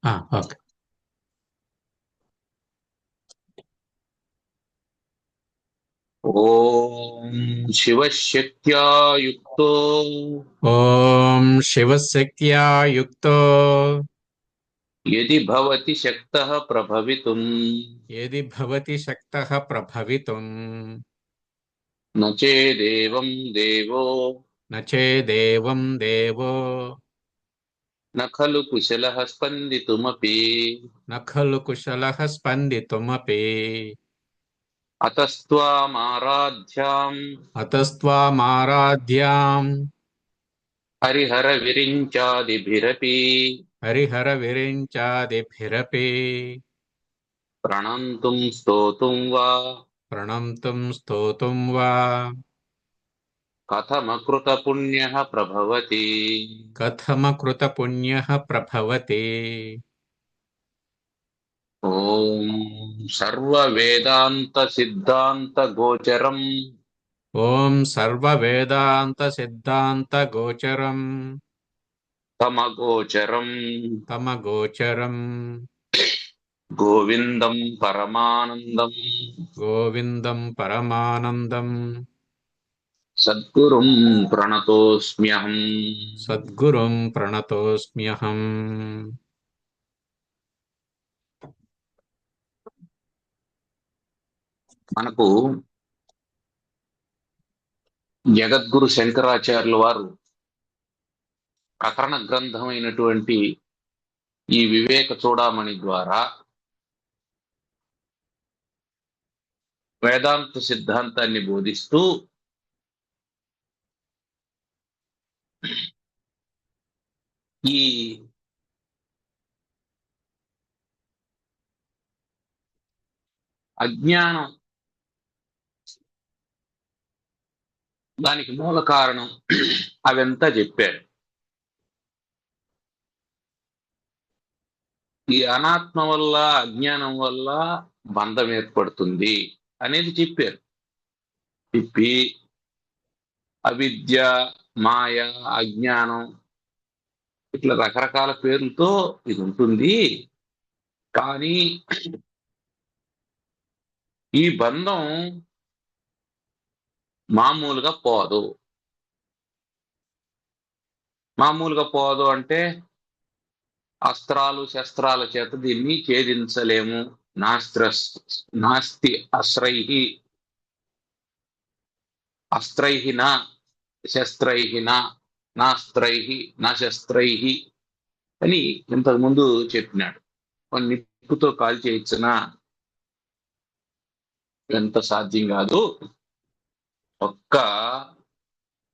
Okay. ఓం శివశక్త్యా యుక్తో ఓం శివశక్త్యా యుక్తో యది భవతి శక్తః ప్రభవితుం యది భవతి శక్తః ప్రభవితుం న చేదేవం దేవో న చేదేవం దేవో న ఖలు కుశలః స్పందితుమపి న ఖలు కుశలః స్పందితుమపి అతస్త్వామారాధ్యాం అతస్త్వామారాధ్యాం హరిహర విరించాదిభిరపి హరిహర విరించాదిభిరపి ప్రణంతుం స్తోతుం వా ప్రణంతుం స్తోతుం వా కథమకృత పుణ్యః ప్రభవతి. కథమకృత పుణ్యః ప్రభవతి. ఓం సర్వవేదాంత సిద్ధాంత గోచరం ఓం సర్వవేదాంత సిద్ధాంత గోచరం తమగోచరం తమగోచరం గోవిందం పరమానందం గోవిందం పరమానందం సద్గురుం ప్రణతోస్మ్యహం. సద్గురుం ప్రణతోస్మ్యహం. మనకు జగద్గురు శంకరాచార్యుల వారు ప్రకరణ గ్రంథమైనటువంటి ఈ వివేక చూడామణి ద్వారా వేదాంత సిద్ధాంతాన్ని బోధిస్తూ ఈ అజ్ఞానం దానికి మూల కారణం అవంతా చెప్పాడు. ఈ అనాత్మ వల్ల అజ్ఞానం వల్ల బంధం ఏర్పడుతుంది అనేది చెప్పారు. చెప్పి అవిద్య, మాయ, అజ్ఞానం ఇట్లా రకరకాల పేర్లతో ఇది ఉంటుంది. కానీ ఈ బంధం మామూలుగా పోదు. మామూలుగా పోదు అంటే అస్త్రాలు శస్త్రాల చేత దీన్ని ఛేదించలేము. నాస్తి అస్త్రైహి అస్త్రైహి నా శస్త్రైహి నాస్త్రైహి నా శస్త్రైహి అని ఇంతకు ముందు చెప్పినాడు. నిప్పుతో కాల్ చేయించినా ఎంత సాధ్యం కాదు. ఒక్క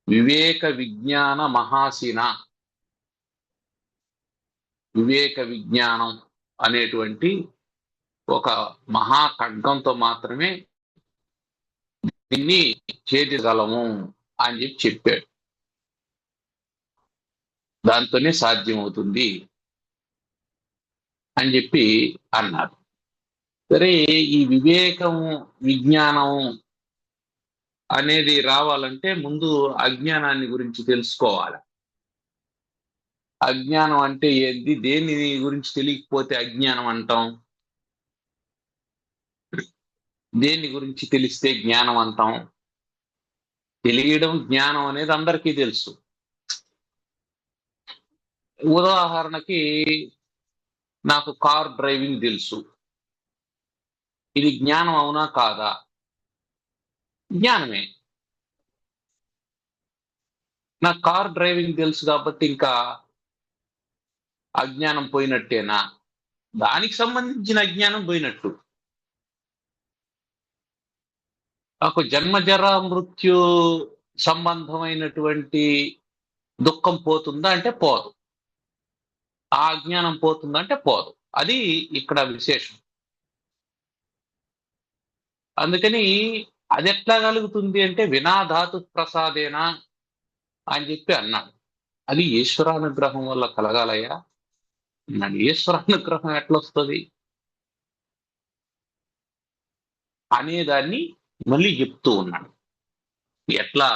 వివేక విజ్ఞాన మహాసిన, వివేక విజ్ఞానం అనేటువంటి ఒక మహా ఖడ్గంతో మాత్రమే దీన్ని ఛేదించగలము అని చెప్పాడు. దాంతోనే సాధ్యమవుతుంది అని చెప్పి అన్నారు. సరే, ఈ వివేకం విజ్ఞానం అనేది రావాలంటే ముందు అజ్ఞానాన్ని గురించి తెలుసుకోవాలి. అజ్ఞానం అంటే ఏంది, దేని గురించి తెలియకపోతే అజ్ఞానం అంటాం, దేని గురించి తెలిస్తే జ్ఞానం అంటాం. తెలియడం జ్ఞానం అనేది అందరికీ తెలుసు. ఉదాహరణకి నాకు కార్ డ్రైవింగ్ తెలుసు, ఇది జ్ఞానం అవునా కాదా? జ్ఞానమే. నాకు కార్ డ్రైవింగ్ తెలుసు కాబట్టి ఇంకా అజ్ఞానం పోయినట్టేనా? దానికి సంబంధించిన అజ్ఞానం పోయినట్టు. నాకు జన్మజర మృత్యు సంబంధమైనటువంటి దుఃఖం పోతుందా అంటే పోదు. ఆ అజ్ఞానం పోతుందా అంటే పోదు. అది ఇక్కడ విశేషం. అందుకని అది ఎట్లా కలుగుతుంది అంటే వినాధాతు ప్రసాదేనా అని చెప్పి అన్నాడు. అది ఈశ్వరానుగ్రహం వల్ల కలగాలయ్యా అన్నాడు. ఈశ్వరానుగ్రహం ఎట్లొస్తుంది అనేదాన్ని మళ్ళీ చెప్తూ ఉన్నాడు. ఎట్లా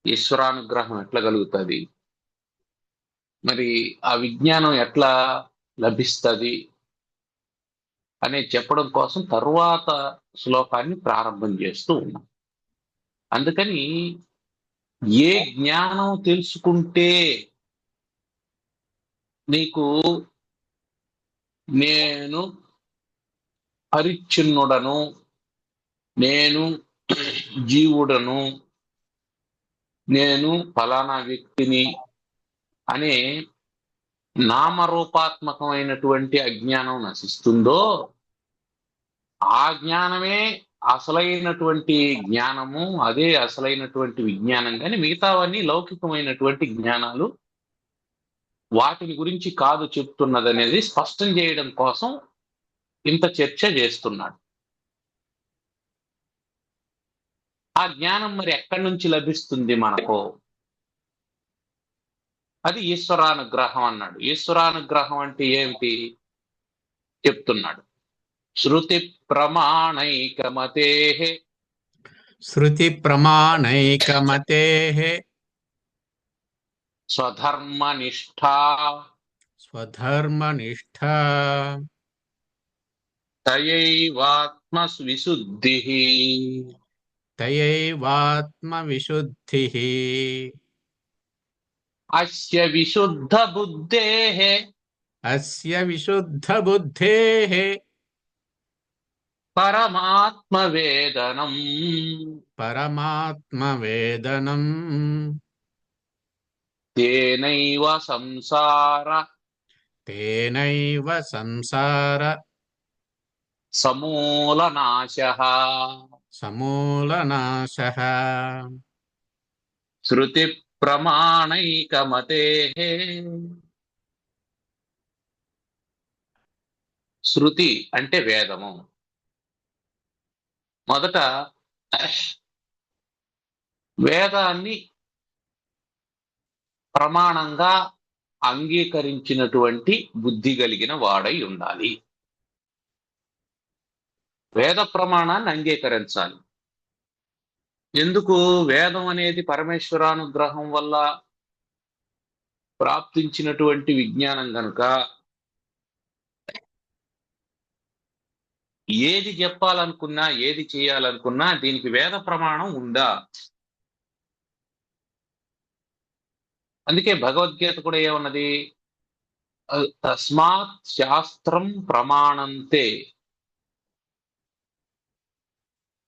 ఈశ్వరానుగ్రహం ఎట్లా కలుగుతుంది, మరి ఆ విజ్ఞానం ఎట్లా లభిస్తుంది అని చెప్పడం కోసం తరువాత శ్లోకాన్ని ప్రారంభం చేస్తూ ఉన్నాం. అందుకని ఏ జ్ఞానం తెలుసుకుంటే నీకు నేను పరిచ్ఛిన్నుడను, నేను జీవుడను, నేను ఫలానా వ్యక్తిని అనే నామరూపాత్మకమైనటువంటి అజ్ఞానం నశిస్తుందో, ఆ జ్ఞానమే అసలైనటువంటి జ్ఞానము, అదే అసలైనటువంటి విజ్ఞానం. కానీ మిగతావన్నీ లౌకికమైనటువంటి జ్ఞానాలు, వాటిని గురించి కాదు చెప్తున్నదనేది స్పష్టం చేయడం కోసం ఇంత చర్చ చేస్తున్నాడు. ఆ జ్ఞానం మరి ఎక్కడి నుంచి లభిస్తుంది మనకు? అది ఈశ్వరానుగ్రహం అన్నాడు. ఈశ్వరానుగ్రహం అంటే ఏమిటి చెప్తున్నాడు. శృతి ప్రమాణైకమతే శృతి ప్రమాణైకమతే స్వధర్మనిష్టా స్వధర్మనిష్టా తయైవాత్మవిశుద్ధి తయైవాత్మవిశుద్ధిః అస్య విశుద్ధ బుద్ధేః అస్య విశుద్ధబుద్ధేః పరమాత్మవేదనం పరమాత్మవేదనం తేనైవ సంసార సమూలనాశః సమూలనాశః. శృతి ప్రమాణైకమతేః. శృతి అంటే వేదము. మొదట వేదాన్ని ప్రమాణంగా అంగీకరించినటువంటి బుద్ధి కలిగిన వాడై ఉండాలి. వేద ప్రమాణాన్ని అంగీకరించాలి. ఎందుకు? వేదం అనేది పరమేశ్వరానుగ్రహం వల్ల ప్రాప్తించినటువంటి విజ్ఞానం కనుక ఏది చెప్పాలనుకున్నా, ఏది చేయాలనుకున్నా దీనికి వేద ప్రమాణం ఉందా? అందుకే భగవద్గీత కూడా ఏమన్నది? తస్మాత్ శాస్త్రం ప్రమాణంతే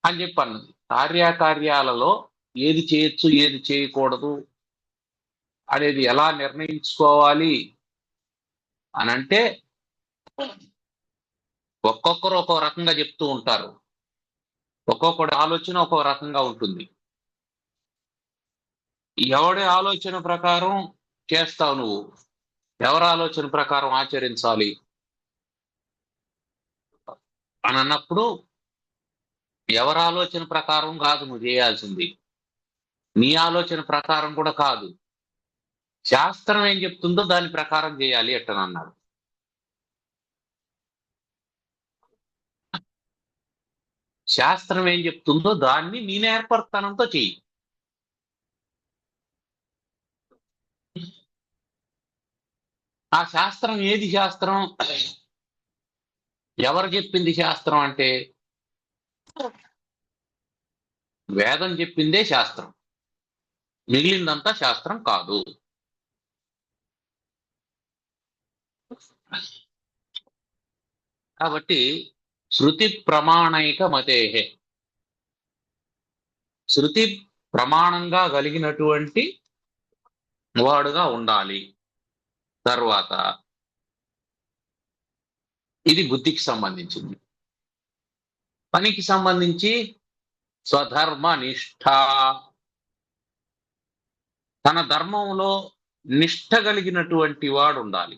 అని చెప్పి అన్నది. కార్యకార్యాలలో ఏది చేయొచ్చు, ఏది చేయకూడదు అనేది ఎలా నిర్ణయించుకోవాలి అనంటే ఒక్కొక్కరు ఒక్కో రకంగా చెప్తూ ఉంటారు. ఒక్కొక్కటి ఆలోచన ఒక్కో రకంగా ఉంటుంది. ఎవడి ఆలోచన ప్రకారం చేస్తావు నువ్వు, ఎవరి ఆలోచన ప్రకారం ఆచరించాలి అని అన్నప్పుడు ఎవరి ఆలోచన ప్రకారం కాదు నువ్వు చేయాల్సింది, నీ ఆలోచన ప్రకారం కూడా కాదు, శాస్త్రం ఏం చెప్తుందో దాని ప్రకారం చేయాలి అట్టనన్నాడు. శాస్త్రం ఏం చెప్తుందో దాన్ని నీ నేర్పర్తనంతో చెయ్యి. ఆ శాస్త్రం ఏది శాస్త్రం? ఎవరు చెప్పింది శాస్త్రం అంటే వేదం చెప్పిందే శాస్త్రం, మిగిలిందంతా శాస్త్రం కాదు. కాబట్టి శృతి ప్రమాణైక మతేహే, శృతి ప్రమాణంగా కలిగినటువంటి వాడుగా ఉండాలి. తర్వాత ఇది బుద్ధికి సంబంధించింది. పనికి సంబంధించి స్వధర్మ నిష్ఠ, తన ధర్మంలో నిష్ఠ కలిగినటువంటి వాడు ఉండాలి.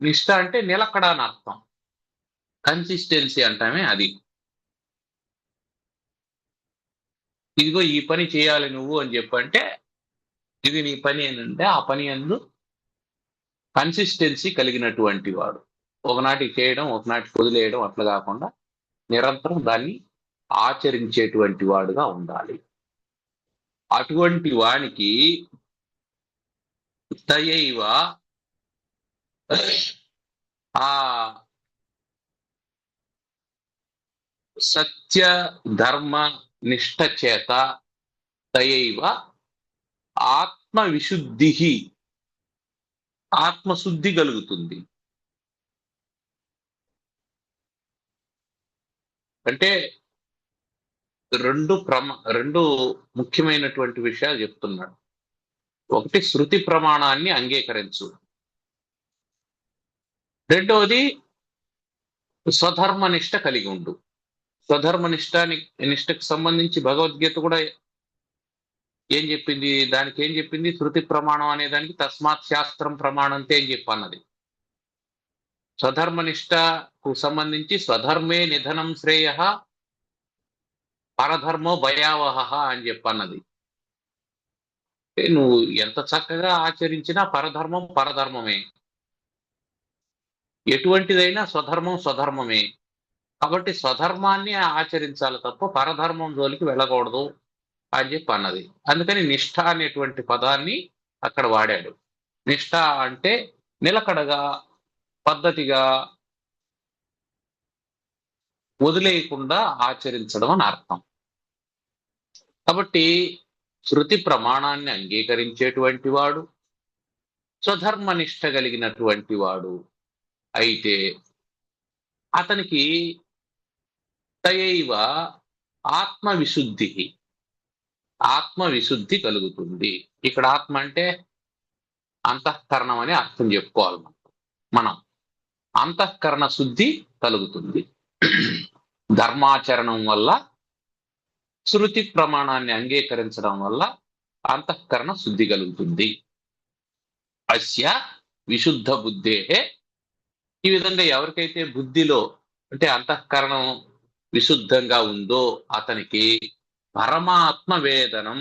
నిష్ఠ అంటే నిలకడ అని అర్థం, కన్సిస్టెన్సీ అంటామే అది. ఇదిగో ఈ పని చేయాలి నువ్వు అని చెప్పంటే ఇది నీ పని అని అంటే ఆ పని అందు కన్సిస్టెన్సీ కలిగినటువంటి వాడు. ఒకనాటికి చేయడం ఒకనాటికి వదిలేయడం అట్లా కాకుండా నిరంతరం దాన్ని ఆచరించేటువంటి వాడుగా ఉండాలి. అటువంటి వానికి తయైవ ఆ సత్య ధర్మ నిష్ఠ చేత దయైవ ఆత్మ విశుద్ధి, ఆత్మశుద్ధి కలుగుతుంది. అంటే రెండు ముఖ్యమైనటువంటి విషయాలు చెప్తున్నాడు. ఒకటి శృతి ప్రమాణాన్ని అంగీకరించు, రెండవది స్వధర్మనిష్ట కలిగి ఉండు. నిష్టకు సంబంధించి భగవద్గీత కూడా ఏం చెప్పింది? దానికి ఏం చెప్పింది? శృతి ప్రమాణం అనే దానికి తస్మాత్ శాస్త్రం ప్రమాణంతే అని చెప్పన్నది. స్వధర్మనిష్టకు సంబంధించి స్వధర్మే నిధనం శ్రేయ పరధర్మో భయావహ అని చెప్పన్నది. నువ్వు ఎంత చక్కగా ఆచరించినా పరధర్మం పరధర్మమే, ఎటువంటిదైనా స్వధర్మం స్వధర్మమే. కాబట్టి స్వధర్మాన్ని ఆచరించాలి తప్ప పరధర్మం జోలికి వెళ్ళకూడదు అని చెప్పి అన్నది. అందుకని నిష్ఠ అనేటువంటి పదాన్ని అక్కడ వాడాడు. నిష్ఠ అంటే నిలకడగా, పద్ధతిగా, వదిలేయకుండా ఆచరించడం అని అర్థం. కాబట్టి శృతి ప్రమాణాన్ని అంగీకరించేటువంటి వాడు స్వధర్మనిష్ట కలిగినటువంటి వాడు అయితే అతనికి తయైవ ఆత్మవిశుద్ధి, ఆత్మవిశుద్ధి కలుగుతుంది. ఇక్కడ ఆత్మ అంటే అంతఃకరణం అని అర్థం చెప్పుకోవాలి. మనం అంతఃకరణ శుద్ధి కలుగుతుంది. ధర్మాచరణం వల్ల, శృతి ప్రమాణాన్ని అంగీకరించడం వల్ల అంతఃకరణ శుద్ధి కలుగుతుంది. అస్య విశుద్ధ బుద్ధేహే, ఈ విధంగా ఎవరికైతే బుద్ధిలో అంటే అంతఃకరణం విశుద్ధంగా ఉందో అతనికి పరమాత్మ వేదనం,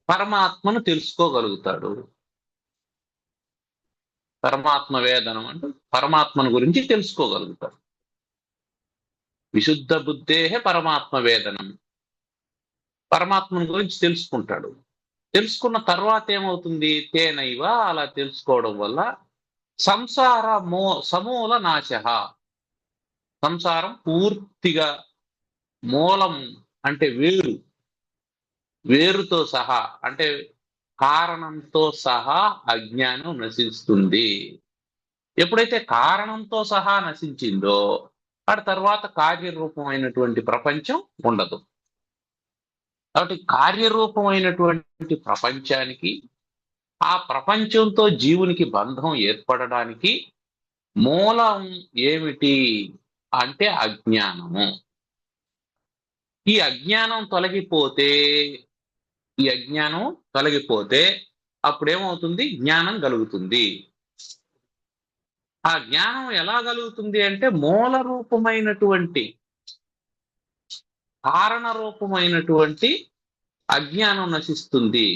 పరమాత్మను తెలుసుకోగలుగుతాడు. పరమాత్మ వేదనం అంటే పరమాత్మను గురించి తెలుసుకోగలుగుతాడు. విశుద్ధ బుద్ధేహే పరమాత్మ వేదనం, పరమాత్మను గురించి తెలుసుకుంటాడు. తెలుసుకున్న తర్వాత ఏమవుతుంది? తేనైవ, అలా తెలుసుకోవడం వల్ల సంసార సమూల నాశ, సంసారం పూర్తిగా, మూలం అంటే వేరుతో సహా అంటే కారణంతో సహా అజ్ఞానం నశిస్తుంది. ఎప్పుడైతే కారణంతో సహా నశించిందో ఆ తర్వాత కార్యరూపమైనటువంటి ప్రపంచం ఉండదు. కాబట్టి కార్యరూపమైనటువంటి ప్రపంచానికి, ఆ ప్రపంచంతో జీవునికి బంధం ఏర్పడడానికి మూలం ఏమిటి అంటే అజ్ఞానము. ఈ అజ్ఞానం తొలగిపోతే అప్పుడేమవుతుంది? జ్ఞానం కలుగుతుంది. ఆ జ్ఞానం ఎలా కలుగుతుంది అంటే మూల రూపమైనటువంటి, కారణ రూపమైనటువంటి అజ్ఞానం నశిస్తుంది.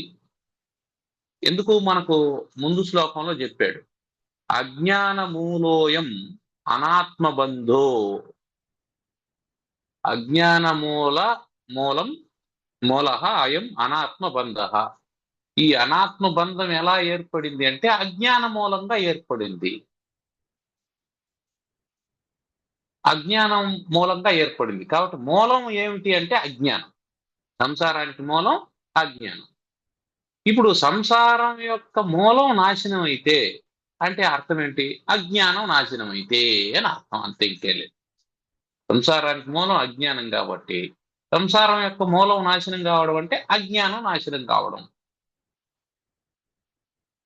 ఎందుకు? మనకు ముందు శ్లోకంలో చెప్పాడు, అజ్ఞాన మూలోయం అనాత్మబంధో, అజ్ఞాన మూల అయం అనాత్మబంధ. ఈ అనాత్మబంధం ఎలా ఏర్పడింది అంటే అజ్ఞాన మూలంగా ఏర్పడింది. అజ్ఞానం మూలంగా ఏర్పడింది. కాబట్టి మూలం ఏమిటి అంటే అజ్ఞానం. సంసారానికి మూలం అజ్ఞానం. ఇప్పుడు సంసారం యొక్క మూలం నాశనం అయితే అంటే అర్థం ఏంటి? అజ్ఞానం నాశనం అయితే అని అర్థం, అంతే, ఇంకేలేదు. సంసారానికి మూలం అజ్ఞానం కాబట్టి సంసారం యొక్క మూలం నాశనం కావడం అంటే అజ్ఞానం నాశనం కావడం.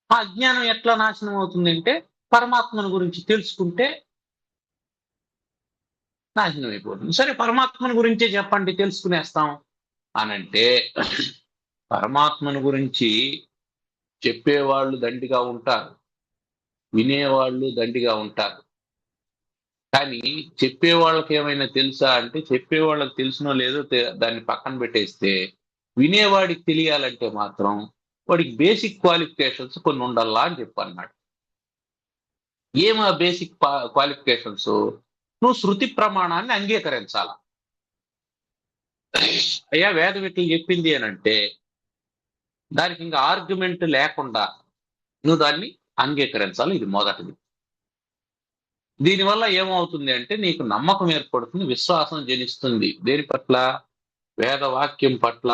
ఆ అజ్ఞానం ఎట్లా నాశనం అవుతుంది అంటే పరమాత్మను గురించి తెలుసుకుంటే నాశనం అయిపోతుంది. సరే, పరమాత్మను గురించే చెప్పండి తెలుసుకునేస్తాం అనంటే పరమాత్మను గురించి చెప్పేవాళ్ళు దండిగా ఉంటారు, వినేవాళ్ళు దండిగా ఉంటారు. కానీ చెప్పేవాళ్ళకి ఏమైనా తెలుసా అంటే చెప్పేవాళ్ళకి తెలిసినో లేదో దాన్ని పక్కన పెట్టేస్తే వినేవాడికి తెలియాలంటే మాత్రం వాడికి బేసిక్ క్వాలిఫికేషన్స్ కొన్ని ఉండాలా అని చెప్పన్నాడు. ఏమా బేసిక్ క్వాలిఫికేషన్స్? నువ్వు శృతి ప్రమాణాన్ని అంగీకరించాల. అయ్యా వేదం ఇట్లా చెప్పింది అని అంటే దానికి ఇంకా ఆర్గ్యుమెంట్ లేకుండా నువ్వు దాన్ని అంగీకరించాలి. ఇది మొదటిది. దీనివల్ల ఏమవుతుంది అంటే నీకు నమ్మకం ఏర్పడుతుంది, విశ్వాసం జనిస్తుంది. దేని పట్ల? వేదవాక్యం పట్ల,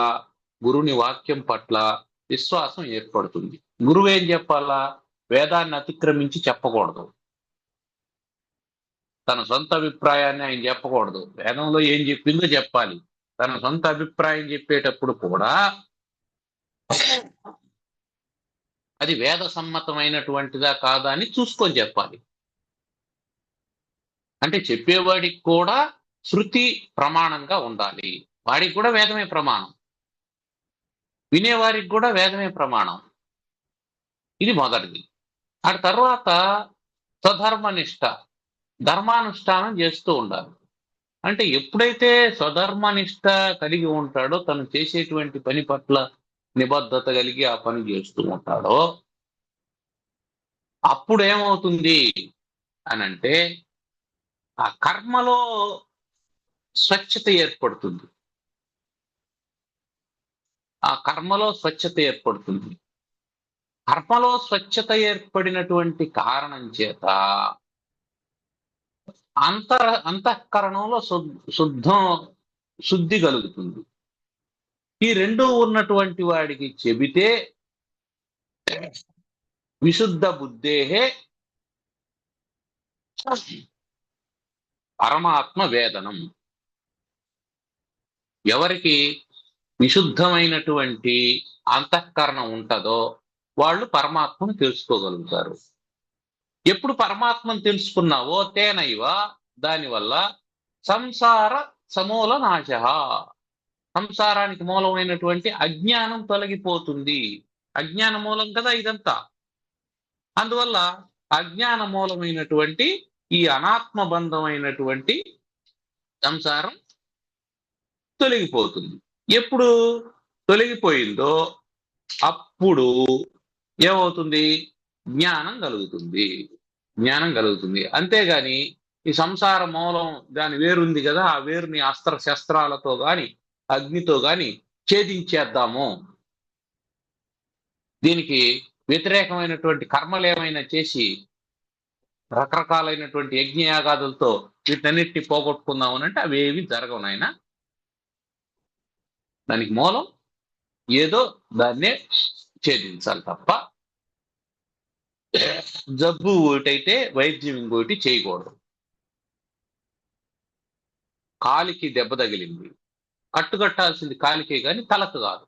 గురుని వాక్యం పట్ల విశ్వాసం ఏర్పడుతుంది. గురువు ఏం చెప్పాలా? వేదాన్ని అతిక్రమించి చెప్పకూడదు. తన సొంత అభిప్రాయాన్ని ఆయన చెప్పకూడదు. వేదంలో ఏం చెప్పిందో చెప్పాలి. తన సొంత అభిప్రాయం చెప్పేటప్పుడు కూడా అది వేద సమ్మతమైనటువంటిదా కాదా అని చూసుకొని చెప్పాలి. అంటే చెప్పేవాడికి కూడా శృతి ప్రమాణంగా ఉండాలి. వాడికి కూడా వేదమే ప్రమాణం, వినేవారికి కూడా వేదమే ప్రమాణం. ఇది మొదటిది. ఆ తర్వాత స్వధర్మనిష్ట, ధర్మానుష్ఠానం చేస్తూ ఉండాలి. అంటే ఎప్పుడైతే స్వధర్మనిష్ట కలిగి ఉంటాడో, తను చేసేటువంటి పని పట్ల నిబద్ధత కలిగి ఆ పని చేస్తూ ఉంటాడో, అప్పుడు ఏమవుతుంది అనంటే ఆ కర్మలో స్వచ్ఛత ఏర్పడుతుంది. ఆ కర్మలో స్వచ్ఛత ఏర్పడుతుంది. కర్మలో స్వచ్ఛత ఏర్పడినటువంటి కారణం చేత అంతఃకరణంలో శుద్ధి కలుగుతుంది. ఈ రెండు ఉన్నటువంటి వాడికి చెబితే విశుద్ధ బుద్ధేహే పరమాత్మ వేదనం. ఎవరికి విశుద్ధమైనటువంటి అంతఃకరణం ఉంటుందో వాళ్ళు పరమాత్మను తెలుసుకోగలుగుతారు. ఎప్పుడు పరమాత్మను తెలుసుకున్నావో తేనైవ, దానివల్ల సంసార సమూల నాశ, సంసారానికి మూలమైనటువంటి అజ్ఞానం తొలగిపోతుంది. అజ్ఞాన మూలం కదా ఇదంతా. అందువల్ల అజ్ఞాన మూలమైనటువంటి ఈ అనాత్మబంధమైనటువంటి సంసారం తొలగిపోతుంది. ఎప్పుడు తొలగిపోయిందో అప్పుడు ఏమవుతుంది? జ్ఞానం కలుగుతుంది. జ్ఞానం కలుగుతుంది. అంతేగాని ఈ సంసార మూలం దాని వేరుంది కదా, ఆ వేరుని అస్త్ర శస్త్రాలతో గాని అగ్నితో గాని ఛేదించేద్దాము, దీనికి వ్యతిరేకమైనటువంటి కర్మలు ఏమైనా చేసి రకరకాలైనటువంటి యజ్ఞయాగాదులతో వీటన్నిటిని పోగొట్టుకుందాం అంటే అవేవి జరగవు నాయన. దానికి మూలం ఏదో దాన్నే ఛేదించాలి తప్ప జబ్బు ఒకటైతే వైద్యం ఇంకోటి చేయకూడదు. కాలికి దెబ్బ తగిలింది, కట్టుకట్టాల్సింది కాలికే కానీ తలకు కాదు.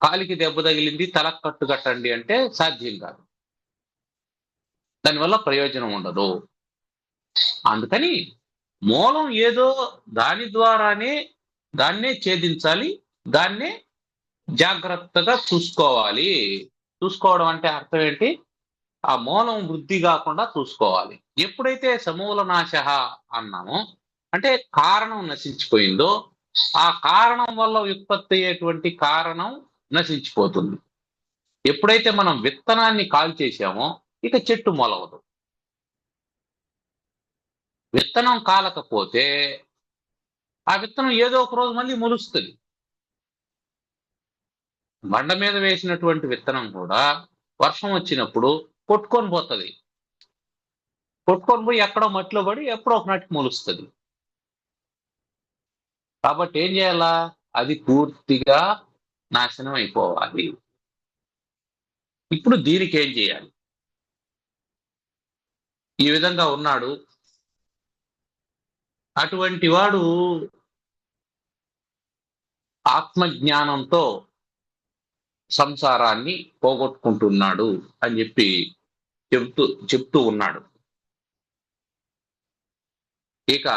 కాలికి దెబ్బ తగిలింది తలకు కట్టుకట్టండి అంటే సాధ్యం కాదు, దానివల్ల ప్రయోజనం ఉండదు. అందుకని మూలం ఏదో దాని ద్వారానే దాన్నే ఛేదించాలి, దాన్నే జాగ్రత్తగా చూసుకోవాలి. చూసుకోవడం అంటే అర్థం ఏంటి? ఆ మూలం వృద్ధి కాకుండా చూసుకోవాలి. ఎప్పుడైతే సమూల నాశ అన్నామో అంటే కారణం నశించిపోయిందో, ఆ కారణం వల్ల ఉత్పత్తి అయ్యేటువంటి కారణం నశించిపోతుంది. ఎప్పుడైతే మనం విత్తనాన్ని కాల్చేసామో ఇక చెట్టు మొలవదు. విత్తనం కాలకపోతే ఆ విత్తనం ఏదో ఒక రోజు మళ్ళీ మొలుస్తుంది. బండ మీద వేసినటువంటి విత్తనం కూడా వర్షం వచ్చినప్పుడు కొట్టుకొని పోతుంది. కొట్టుకొని పోయి ఎక్కడో మట్టిలో పడి ఎప్పుడో ఒకనాటికి మొలుస్తుంది. కాబట్టి ఏం చేయాలా? అది పూర్తిగా నాశనం అయిపోవాలి. ఇప్పుడు దీనికి ఏం చేయాలి? ఈ విధంగా ఉన్నాడు, అటువంటి వాడు ఆత్మజ్ఞానంతో సంసారాన్ని పోగొట్టుకుంటున్నాడు అని చెప్పి చెప్తూ ఉన్నాడు. ఇక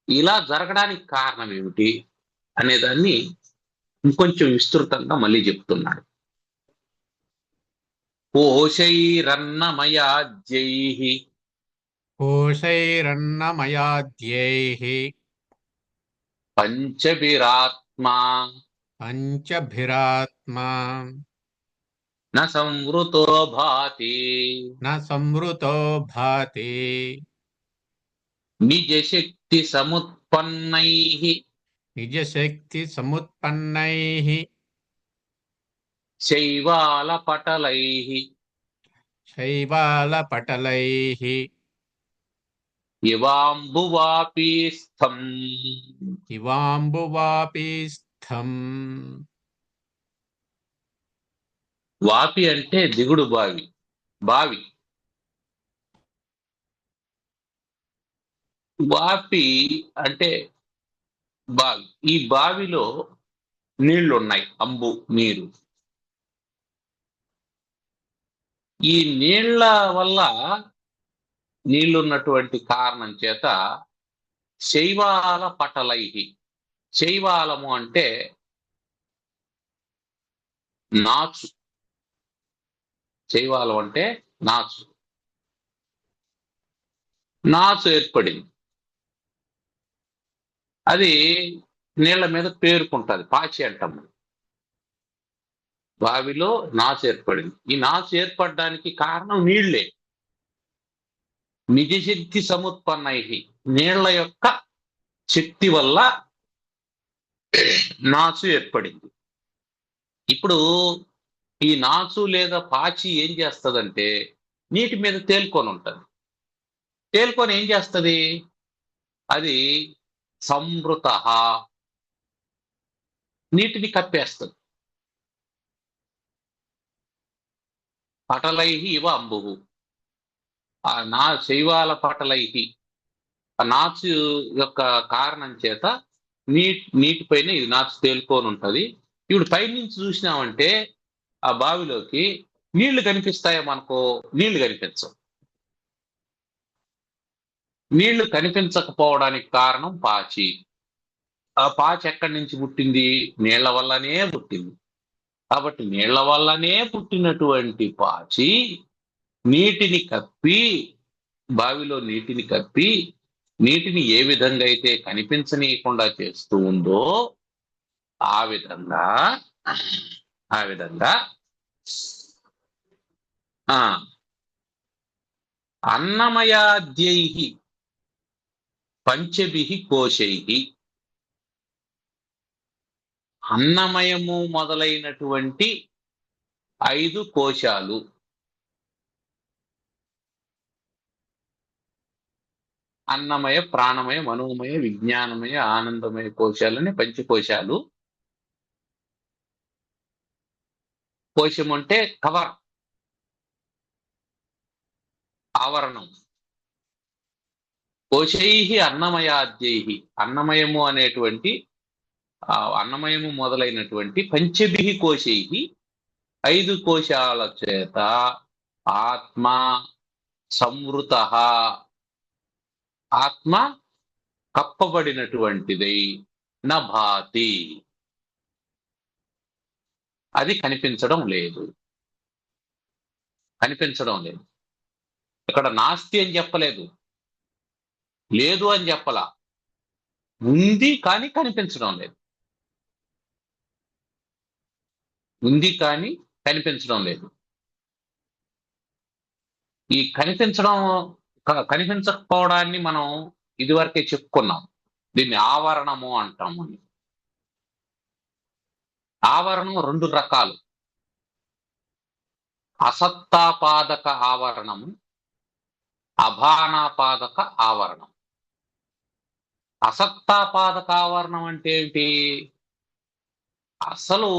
ఇలా జరగడానికి కారణం ఏమిటి అనేదాన్ని ఇంకొంచెం విస్తృతంగా మళ్ళీ చెప్తున్నాడు. కోశైరన్నమయాద్యైః కోశైరన్నమయాద్యైః పంచభిరాత్మా పంచభిరాత్మా న సంవృతో భాతి న సంవృతో భాతి నిజశక్తి సముత్పన్నైః నిజశక్తి సముత్పన్నైః శైవాలపటలైః శైవాలపటలైః ఇవాంబువాపీస్థం ఇవాంబువాపీస్థం. వాపి అంటే దిగుడు బావి. బావి వాపి అంటే బావి. ఈ బావిలో నీళ్లున్నాయి, అంబు నీరు. ఈ నీళ్ల వల్ల నీళ్లున్నటువంటి కారణం చేత శైవాల పటలైహి. శైవాలము అంటే నాచు. శైవాలం అంటే నాచు. నాచు ఏర్పడింది. అది నీళ్ల మీద పేరుకుంటది, పాచి అంటాం. బావిలో నాచు ఏర్పడింది. ఈ నాచు ఏర్పడడానికి కారణం నీళ్లే. నిజశక్తి సముత్పన్నై, నీళ్ల యొక్క శక్తి వల్ల నాచు ఏర్పడింది. ఇప్పుడు ఈ నాచు లేదా పాచి ఏం చేస్తుందంటే నీటి మీద తేలుకొని ఉంటుంది. తేలుకొని ఏం చేస్తుంది? అది సంవృత, నీటిని కప్పేస్తుంది. పటలైహి ఇవ అంబుహు. ఆ శైవాల పటలైహి, ఆ నాచు యొక్క కారణం చేత నీటిపైన ఇది నాచు తేలుకొని ఉంటది. ఇప్పుడు పైనుంచి చూసినామంటే ఆ బావిలోకి నీళ్లు కనిపిస్తాయో మనకు? నీళ్లు కనిపించవు. నీళ్లు కనిపించకపోవడానికి కారణం పాచి. ఆ పాచి ఎక్కడి నుంచి పుట్టింది? నీళ్ల వల్లనే పుట్టింది. కాబట్టి నీళ్ల వల్లనే పుట్టినటువంటి పాచి నీటిని కప్పి, బావిలో నీటిని కప్పి, నీటిని ఏ విధంగా అయితే కనిపించనీయకుండా చేస్తూ ఉందో ఆ విధంగా అన్నమయాద్యైః పంచభిః కోశైః, అన్నమయము మొదలైనటువంటి 5 కోశాలు. అన్నమయ, ప్రాణమయ, మనోమయ, విజ్ఞానమయ, ఆనందమయ కోశాలని పంచకోశాలు. కోశం అంటే కవర్, ఆవరణం. కోశైః అన్నమయాద్యైః, అన్నమయము అనేటువంటి అన్నమయము మొదలైనటువంటి పంచభిః కోశైః 5 కోశాల చేత ఆత్మ సంవృతః, ఆత్మ కప్పబడినటువంటిది. నభాతి, అది కనిపించడం లేదు. కనిపించడం లేదు. ఇక్కడ నాస్తి అని చెప్పలేదు, లేదు అని చెప్పలా. ఉంది కానీ కనిపించడం లేదు. ఉంది కానీ కనిపించడం లేదు. ఈ కనిపించకపోవడాన్ని మనం ఇదివరకే చెప్పుకున్నాం. దీన్ని ఆవరణము అంటాము. ఆవరణం 2 రకాలు. అసత్తాపాదక ఆవరణము, అభానాపాదక ఆవరణం. అసత్తాపాదక ఆవరణం అంటే ఏంటి? అసలు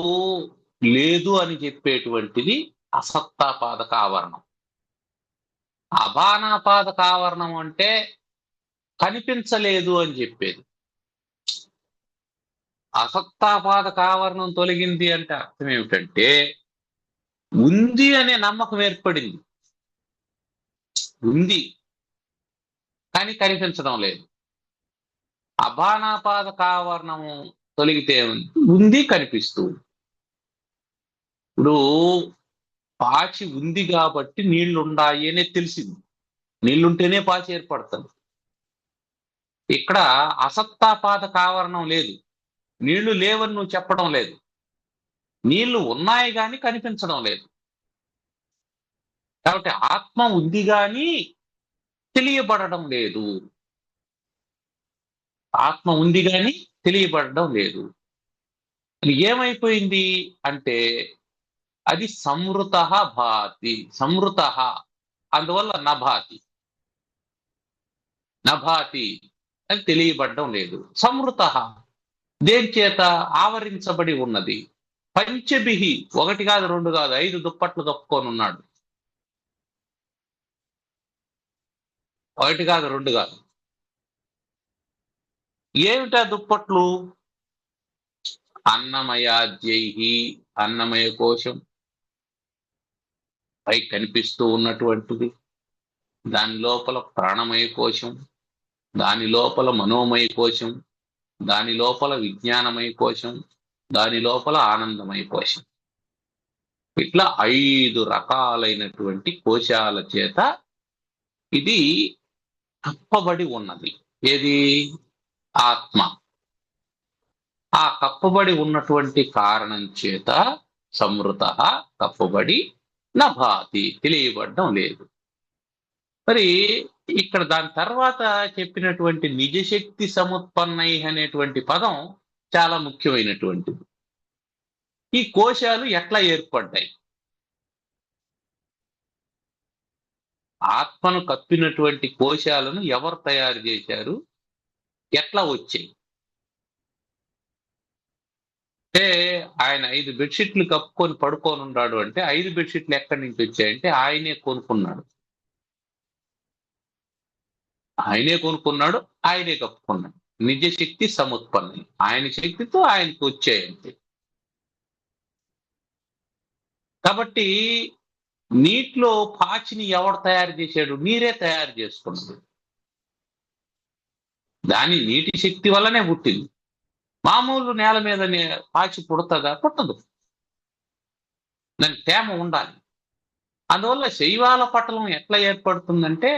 లేదు అని చెప్పేటువంటిది అసత్తాపాదక ఆవరణం. అభానాపాదక ఆవరణం అంటే కనిపించలేదు అని చెప్పేది. అసత్తాపాదక ఆవరణం తొలగింది అంటే అర్థం ఏమిటంటే ఉంది అనే నమ్మకం ఏర్పడింది. ఉంది కానీ కనిపించడం లేదు. అభానాపాదక ఆవరణము తొలగితే ఉంది, కనిపిస్తూ. ఇప్పుడు పాచి ఉంది కాబట్టి నీళ్లు ఉన్నాయి అనేది తెలిసింది. నీళ్లుంటేనే పాచి ఏర్పడుతుంది. ఇక్కడ అసత్తాపాదక ఆవరణం లేదు. నీళ్లు లేవని నువ్వు చెప్పడం లేదు. నీళ్లు ఉన్నాయి కానీ కనిపించడం లేదు. కాబట్టి ఆత్మ ఉంది కానీ తెలియబడడం లేదు. ఆత్మ ఉంది కానీ తెలియబడడం లేదు. ఏమైపోయింది అంటే అది సంవృత భాతి, సంవృత, అందువల్ల నభాతి, నభాతి అని తెలియబడడం లేదు. సంవృత దేని చేత ఆవరించబడి ఉన్నది? పంచభిహి, ఒకటి కాదు రెండు కాదు 5 దుప్పట్లు కప్పుకొని ఉన్నాడు. ఒకటి కాదు రెండు కాదు. ఏమిటా దుప్పట్లు? అన్నమయాద్యైహి, అన్నమయ కోశం పై కనిపిస్తూ ఉన్నటువంటిది, దాని లోపల ప్రాణమయ కోశం, దాని లోపల మనోమయ కోశం, దాని లోపల విజ్ఞానమయ కోశం, దాని లోపల ఆనందమయ కోశం. ఇట్లా 5 రకాలైనటువంటి కోశాల చేత ఇది కప్పబడి ఉన్నది. ఏది? ఆత్మ. ఆ కప్పబడి ఉన్నటువంటి కారణం చేత సంవృత, కప్పబడి, నభాతి, తెలియబడడం లేదు. మరి ఇక్కడ దాని తర్వాత చెప్పినటువంటి నిజశక్తి సముత్పన్నై అనేటువంటి పదం చాలా ముఖ్యమైనటువంటిది. ఈ కోశాలు ఎట్లా ఏర్పడ్డాయి? ఆత్మను కప్పినటువంటి కోశాలను ఎవరు తయారు చేశారు? ఎట్లా వచ్చాయి? అంటే ఆయన 5 బెడ్షీట్లు కప్పుకొని పడుకొని ఉన్నాడు అంటే 5 బెడ్షీట్లు ఎక్కడి నుంచి వచ్చాయంటే ఆయనే కొనుక్కున్నాడు. ఆయనే కొనుక్కున్నాడు, ఆయనే కప్పుకున్నాడు. నిజశక్తి సముత్పన్నం, ఆయన శక్తితో ఆయనకు వచ్చాయంతే. కాబట్టి నీటిలో పాచిని ఎవరు తయారు చేశాడు? నీరే తయారు చేసుకున్నది. దాని నీటి శక్తి వల్లనే పుట్టింది. మామూలు నేల మీద పాచి పుడతదా? పుట్టదు. దానికి తేమ ఉండాలి. అందువల్ల శైవాల పటలం ఎట్లా ఏర్పడుతుందంటే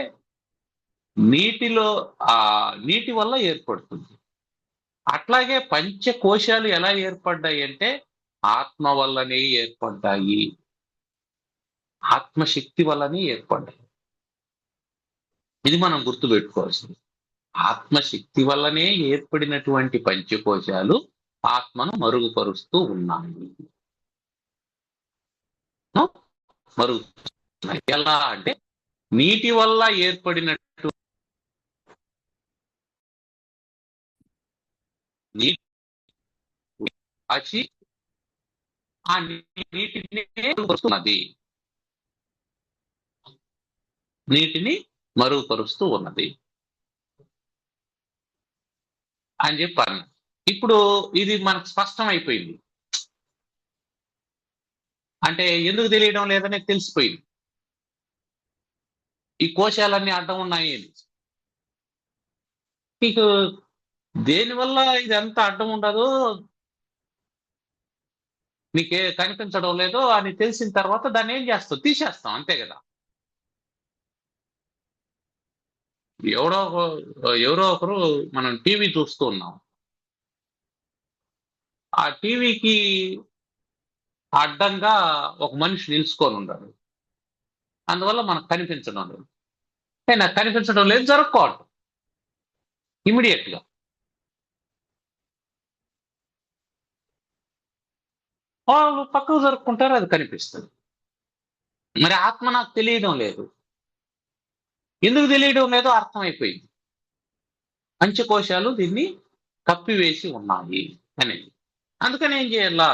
నీటిలో నీటి వల్ల ఏర్పడుతుంది. అట్లాగే పంచకోశాలు ఎలా ఏర్పడ్డాయి అంటే ఆత్మ వల్లనే ఏర్పడ్డాయి, ఆత్మశక్తి వల్లనే ఏర్పడ్డాయి. ఇది మనం గుర్తుపెట్టుకోవాల్సింది. ఆత్మశక్తి వల్లనే ఏర్పడినటువంటి పంచకోశాలు ఆత్మను మరుగుపరుస్తూ ఉన్నాయి. మరుగుతున్నాయి. ఎలా అంటే నీటి వల్ల ఏర్పడినట్టు నీటి ఆ నీటిని మరుగుపరుస్తున్నది, నీటిని మరుగుపరుస్తూ ఉన్నది అని చెప్పాను. ఇప్పుడు ఇది మనకు స్పష్టం అయిపోయింది. అంటే ఎందుకు తెలియడం లేదని తెలిసిపోయింది. ఈ కోశాలన్నీ అడ్డం ఉన్నాయి అని. నీకు దేనివల్ల ఇదంతా అడ్డం ఉండదు, నీకే కనిపించడం లేదు అని తెలిసిన తర్వాత దాన్ని ఏం చేస్తావు? తీసేస్తాం, అంతే కదా. ఎవరో ఒకరు మనం టీవీ చూస్తూ ఉన్నాం, ఆ టీవీకి అడ్డంగా ఒక మనిషి నిలుచుకొని ఉన్నాడు, అందువల్ల మనకు కనిపించడం లేదు. నాకు కనిపించడం లేదు జరుపుకోవటం ఇమీడియట్ గా. వాళ్ళు పక్కకు జరుపుకుంటారు, అది కనిపిస్తుంది. మరి ఆత్మ నాకు తెలియడం లేదు. ఎందుకు తెలియడం లేదో అర్థమైపోయింది. పంచకోశాలు దీన్ని కప్పివేసి ఉన్నాయి అనేది. అందుకని ఏం చేయాలా?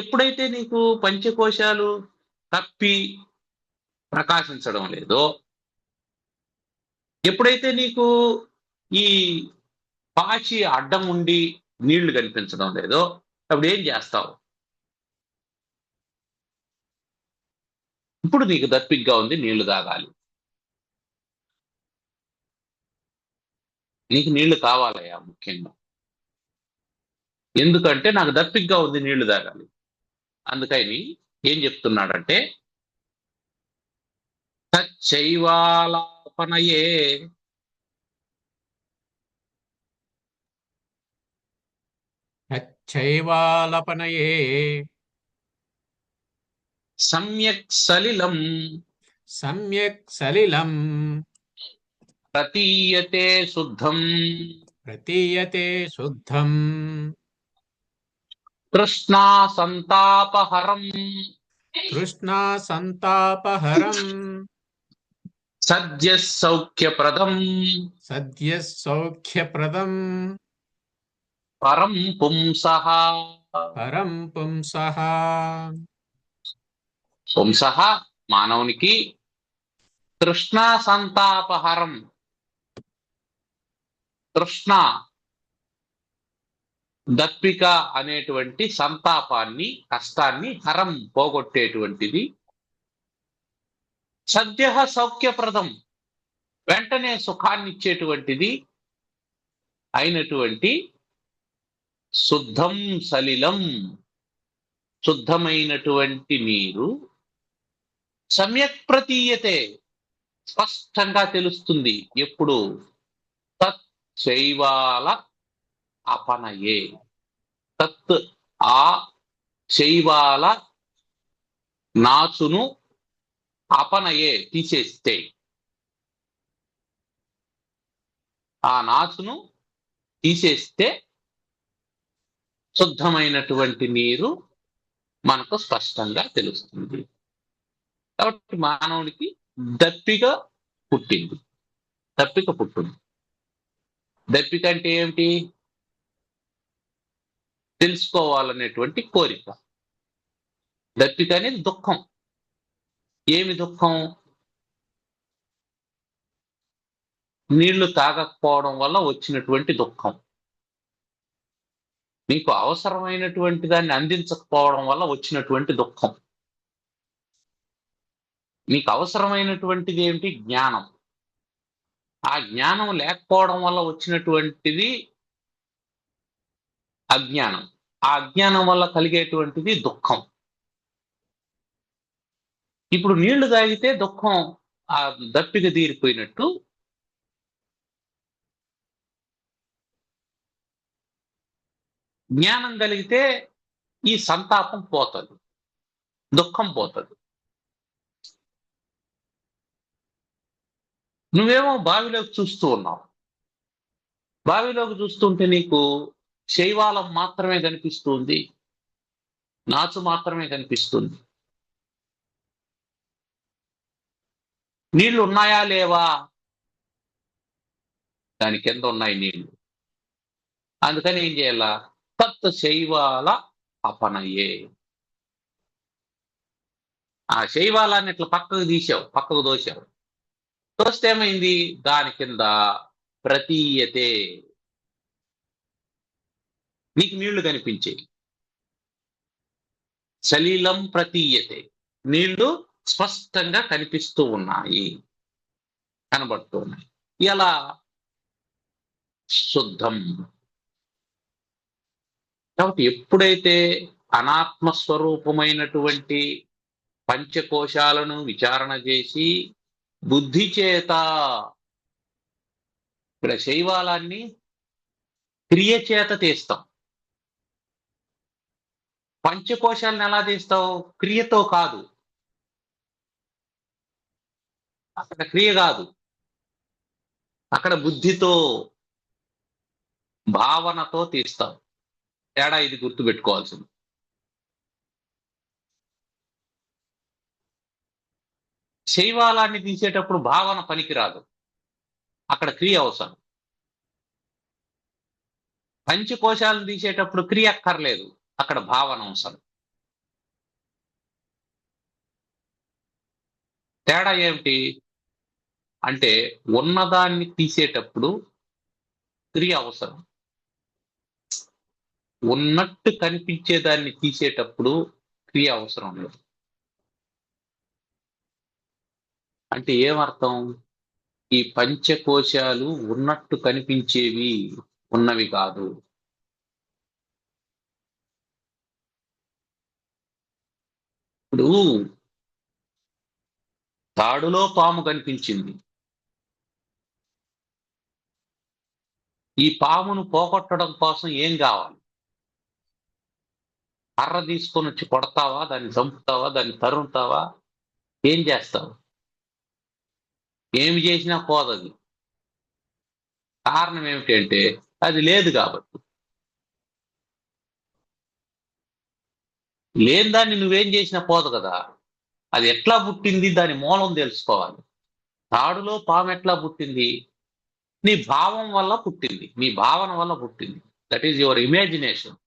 ఎప్పుడైతే నీకు పంచకోశాలు కప్పి ప్రకాశించడం లేదో, ఎప్పుడైతే నీకు ఈ పాచి అడ్డం ఉండి నీళ్లు కనిపించడం లేదో, అప్పుడు ఏం చేస్తావు? ఇప్పుడు నీకు దప్పిగ్గా ఉంది, నీళ్లు తాగాలి. నీకు నీళ్లు కావాలయ్యా ముఖ్యంగా. ఎందుకంటే నాకు దప్పిగ్గా ఉంది, నీళ్లు తాగాలి. అందుకని ఏం చెప్తున్నాడంటే తచ్చైవాలాపనయే తచ్చైవాలపనయే సమ్యక్ సలిలం సమ్యక్ సలిలం ప్రతీయతే శుద్ధం ప్రతీయతే శుద్ధం తృష్ణా సంతాపహరం తృష్ణా సంతాపహరం సద్య సౌఖ్యప్రదం సద్యః సౌఖ్యప్రదం పరం పుంసః. పరం పుంసః. పుంసః మానవునికి తృష్ణా సంతాపహరం. తృష్ణ దప్పిక అనేటువంటి సంతాపాన్ని కష్టాన్ని హరం పోగొట్టేటువంటిది. సద్య సౌఖ్యప్రదం వెంటనే సుఖాన్ని ఇచ్చేటువంటిది అయినటువంటి శుద్ధం సలిలం శుద్ధమైనటువంటి నీరు సమ్యక్ ప్రతీయతే స్పష్టంగా తెలుస్తుంది. ఎప్పుడు తత్ శైవాల అపనయే. తత్ ఆ శైవాల నాచును అపనయే తీసేస్తే, ఆ నాచును తీసేస్తే శుద్ధమైనటువంటి నీరు మనకు స్పష్టంగా తెలుస్తుంది. కాబట్టి మానవునికి దప్పిక పుట్టింది. దప్పిక పుట్టింది. దప్పిక అంటే ఏమిటి? తెలుసుకోవాలనేటువంటి కోరిక. దప్పిక అనేది దుఃఖం. ఏమి దుఃఖం? నీళ్లు తాగకపోవడం వల్ల వచ్చినటువంటి దుఃఖం. నీకు అవసరమైనటువంటి దాన్ని అందించకపోవడం వల్ల వచ్చినటువంటి దుఃఖం. నీకు అవసరమైనటువంటిది ఏమిటి? జ్ఞానం. ఆ జ్ఞానం లేకపోవడం వల్ల వచ్చినటువంటిది అజ్ఞానం. ఆ అజ్ఞానం వల్ల కలిగేటువంటిది దుఃఖం. ఇప్పుడు నీళ్లు తాగితే దుఃఖం, ఆ దప్పిక తీరిపోయినట్టు జ్ఞానం కలిగితే ఈ సంతాపం పోతుంది, దుఃఖం పోతుంది. నువ్వేమో బావిలోకి చూస్తూ ఉన్నావు. బావిలోకి చూస్తుంటే నీకు శైవాలం మాత్రమే కనిపిస్తుంది, నాచు మాత్రమే కనిపిస్తుంది. నీళ్లు ఉన్నాయా లేవా? దాని కింద ఉన్నాయి నీళ్లు. అందుకని ఏం చేయాలా? తత్ శైవాల అపనయే. ఆ శైవాలాన్ని ఇట్లా పక్కకు తీసావు, పక్కకు దోశావు. దోస్తే ఏమైంది? దాని కింద ప్రతీయతే, నీకు నీళ్లు కనిపించాయి. సలీలం ప్రతీయతే, నీళ్లు స్పష్టంగా కనిపిస్తూ ఉన్నాయి, కనబడుతూ ఉన్నాయి. ఇలా శుద్ధం. కాబట్టి ఎప్పుడైతే అనాత్మస్వరూపమైనటువంటి పంచకోశాలను విచారణ చేసి బుద్ధి చేత, ఇక్కడ శైవాలాన్ని క్రియ చేత తీస్తాం. పంచకోశాలను ఎలా తీస్తావు? క్రియతో కాదు. అక్కడ క్రియ కాదు, అక్కడ బుద్ధితో, భావనతో తీస్తాం. తేడా ఇది గుర్తుపెట్టుకోవాల్సింది. శైవాలాన్ని తీసేటప్పుడు భావన పనికిరాదు, అక్కడ క్రియ అవసరం. పంచకోశాలను తీసేటప్పుడు క్రియ అక్కర్లేదు, అక్కడ భావన అవసరం. తేడా ఏమిటి అంటే, ఉన్నదాన్ని తీసేటప్పుడు క్రియ అవసరం, ఉన్నట్టు కనిపించేదాన్ని తీసేటప్పుడు క్రియ అవసరం లేదు. అంటే ఏమర్థం? ఈ పంచకోశాలు ఉన్నట్టు కనిపించేవి, ఉన్నవి కాదు. ఇప్పుడు తాడులో పాము కనిపించింది. ఈ పామును పోగొట్టడం కోసం ఏం కావాలి? కర్ర తీసుకొని వచ్చి కొడతావా? దాన్ని చంపుతావా? దాన్ని తరుముతావా? ఏం చేస్తావు? ఏమి చేసినా పోదది. కారణం ఏమిటంటే అది లేదు కాబట్టి. లేని దాన్ని నువ్వేం చేసినా పోదు కదా. అది ఎట్లా పుట్టింది, దాని మూలం తెలుసుకోవాలి. తాడులో పాము ఎట్లా పుట్టింది? నీ భావం వల్ల పుట్టింది, నీ భావన వల్ల పుట్టింది. That is your imagination.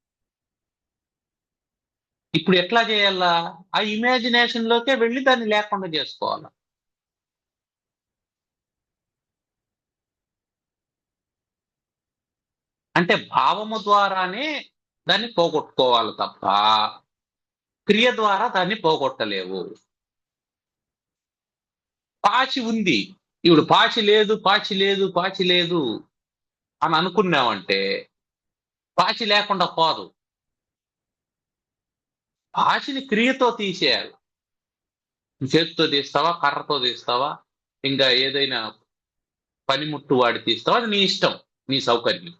ఇప్పుడు ఎట్లా చేయాలా? ఆ ఇమాజినేషన్ లోకే వెళ్ళి దాన్ని లేకుండా చేసుకోవాలి. అంటే భావము ద్వారానే దాన్ని పోగొట్టుకోవాలి తప్ప క్రియ ద్వారా దాన్ని పోగొట్టలేవు. పాచి ఉంది, ఇప్పుడు పాచి లేదు పాచి లేదు పాచి లేదు అని అనుకున్నామంటే పాచి లేకుండా పోదు. పాచిని క్రియతో తీసేయాలి. చేతితో తీస్తావా, కర్రతో తీస్తావా, ఇంకా ఏదైనా పనిముట్టు వాడి తీస్తావా, అది నీ ఇష్టం, నీ సౌకర్యం.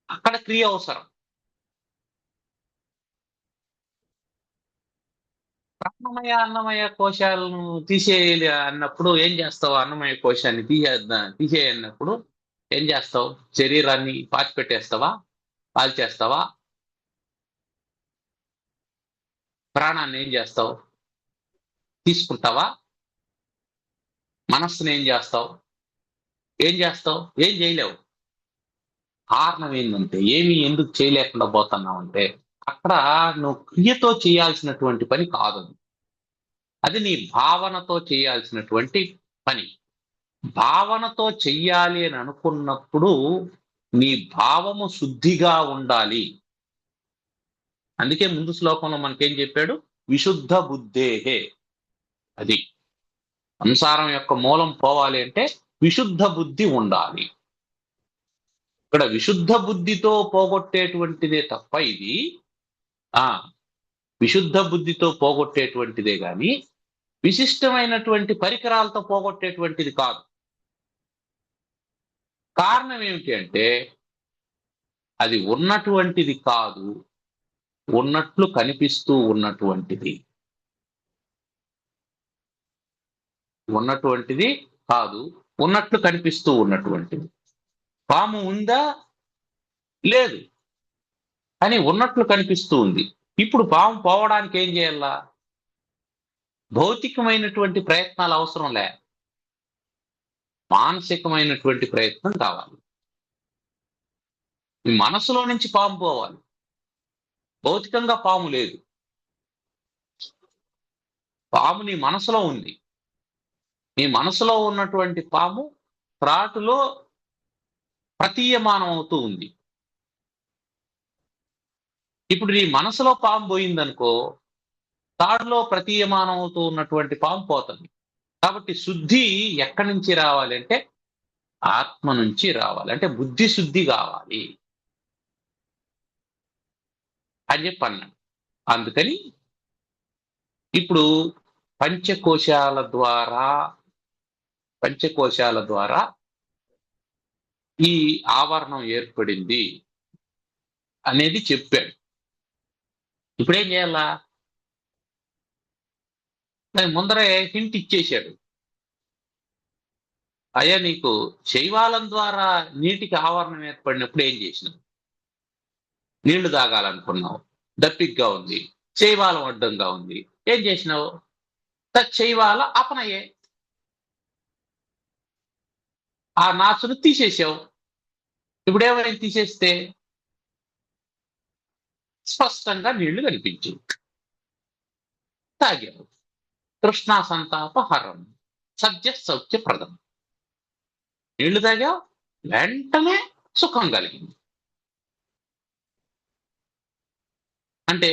అక్కడ క్రియ అవసరం. ప్రాణమయ అన్నమయ కోశాలను తీసేయాలి అన్నప్పుడు ఏం చేస్తావు? అన్నమయ కోశాన్ని తీసేయన్నప్పుడు ఏం చేస్తావు? శరీరాన్ని పాతి పెట్టేస్తావా, కాల్చేస్తావా? ప్రాణాన్ని ఏం చేస్తావు? తీసుకుంటావా? మనస్సుని ఏం చేస్తావు? ఏం చేస్తావు? ఏం చేయలేవు. కారణం ఏంటంటే ఏమి ఎందుకు చేయలేకుండా పోతున్నావు అంటే అక్కడ నువ్వు క్రియతో చేయాల్సినటువంటి పని కాదు. అది నీ భావనతో చేయాల్సినటువంటి పని. భావనతో చెయ్యాలి అని అనుకున్నప్పుడు నీ భావము శుద్ధిగా ఉండాలి. అందుకే ముందు శ్లోకంలో మనకేం చెప్పాడు? విశుద్ధ బుద్ధేహే. అది సంసారం యొక్క మూలం పోవాలి అంటే విశుద్ధ బుద్ధి ఉండాలి. ఇక్కడ విశుద్ధ బుద్ధితో పోగొట్టేటువంటిదే తప్ప ఇది విశుద్ధ బుద్ధితో పోగొట్టేటువంటిదే గాని విశిష్టమైనటువంటి పరికరాలతో పోగొట్టేటువంటిది కాదు. కారణం ఏమిటి అంటే అది ఉన్నటువంటిది కాదు, ఉన్నట్లు కనిపిస్తూ ఉన్నటువంటిది. ఉన్నటువంటిది కాదు, ఉన్నట్లు కనిపిస్తూ ఉన్నటువంటిది. పాము ఉందా? లేదు, అని ఉన్నట్లు కనిపిస్తూ ఉంది. ఇప్పుడు పాము పోవడానికి ఏం చేయాలా? భౌతికమైనటువంటి ప్రయత్నాలు అవసరం లే, మానసికమైనటువంటి ప్రయత్నం కావాలి. ఈ మనసులో నుంచి పాము పోవాలి. భౌతికంగా పాము లేదు, పాము నీ మనసులో ఉంది. నీ మనసులో ఉన్నటువంటి పాము త్రాటులో ప్రతీయమానం అవుతూ ఉంది. ఇప్పుడు నీ మనసులో పాము పోయిందనుకో, తాడులో ప్రతీయమానం అవుతూ ఉన్నటువంటి పాము పోతుంది. కాబట్టి శుద్ధి ఎక్కడి నుంచి రావాలి అంటే ఆత్మ నుంచి రావాలి. అంటే బుద్ధి శుద్ధి కావాలి అని చెప్పి అన్నాడు. అందుకని ఇప్పుడు పంచకోశాల ద్వారా ఈ ఆవరణం ఏర్పడింది అనేది చెప్పాడు. ఇప్పుడేం చేయాలా? దాని ముందరే హింట్ ఇచ్చేశాడు. అయ్యా, నీకు శైవాలం ద్వారా నీటికి ఆవరణం ఏర్పడినప్పుడు ఏం చేసినావు? నీళ్లు తాగాలనుకున్నావు, దప్పిగ్గా ఉంది, శైవాలం అడ్డంగా ఉంది, ఏం చేసినావు? తచ్చైవాల అపనయే, ఆ నాచును తీసేసావు. ఇప్పుడేమైనా తీసేస్తే స్పష్టంగా నీళ్లు కనిపించు, తాగావు. తృష్ణా సంతాపహరం సద్య సౌఖ్యప్రదం. నీళ్లు తాగావు, వెంటనే సుఖం కలిగింది. అంటే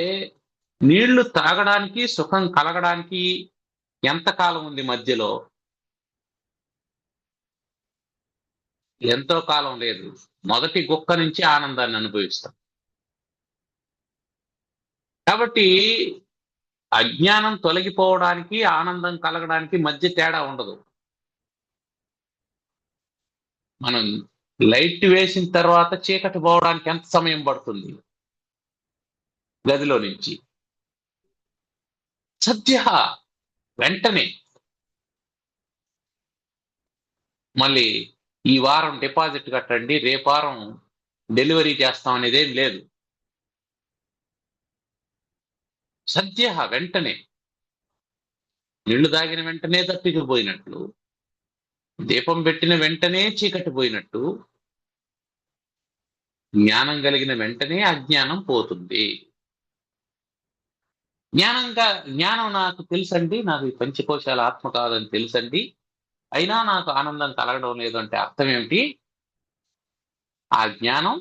నీళ్లు తాగడానికి సుఖం కలగడానికి ఎంతకాలం ఉంది మధ్యలో? ఎంతో కాలం లేదు. మొదటి గుక్క నుంచి ఆనందాన్ని అనుభవిస్తాం. కాబట్టి అజ్ఞానం తొలగిపోవడానికి ఆనందం కలగడానికి మధ్య తేడా ఉండదు. మనం లైట్ వేసిన తర్వాత చీకటి పోవడానికి ఎంత సమయం పడుతుంది? గదిలో నుంచి సద్య, వెంటనే. మళ్ళీ ఈ వారం డిపాజిట్ కట్టండి, రేపారం డెలివరీ చేస్తాం అనేది ఏం లేదు. సద్య వెంటనే, నీళ్లు తాగిన వెంటనే తప్పిపోయినట్లు, దీపం పెట్టిన వెంటనే చీకటి పోయినట్టు, జ్ఞానం కలిగిన వెంటనే అజ్ఞానం పోతుంది. జ్ఞానం నాకు తెలుసండి, నాకు ఈ పంచకోశాల ఆత్మ కాదని తెలుసండి, అయినా నాకు ఆనందం కలగడం లేదు అంటే అర్థం ఏమిటి? ఆ జ్ఞానం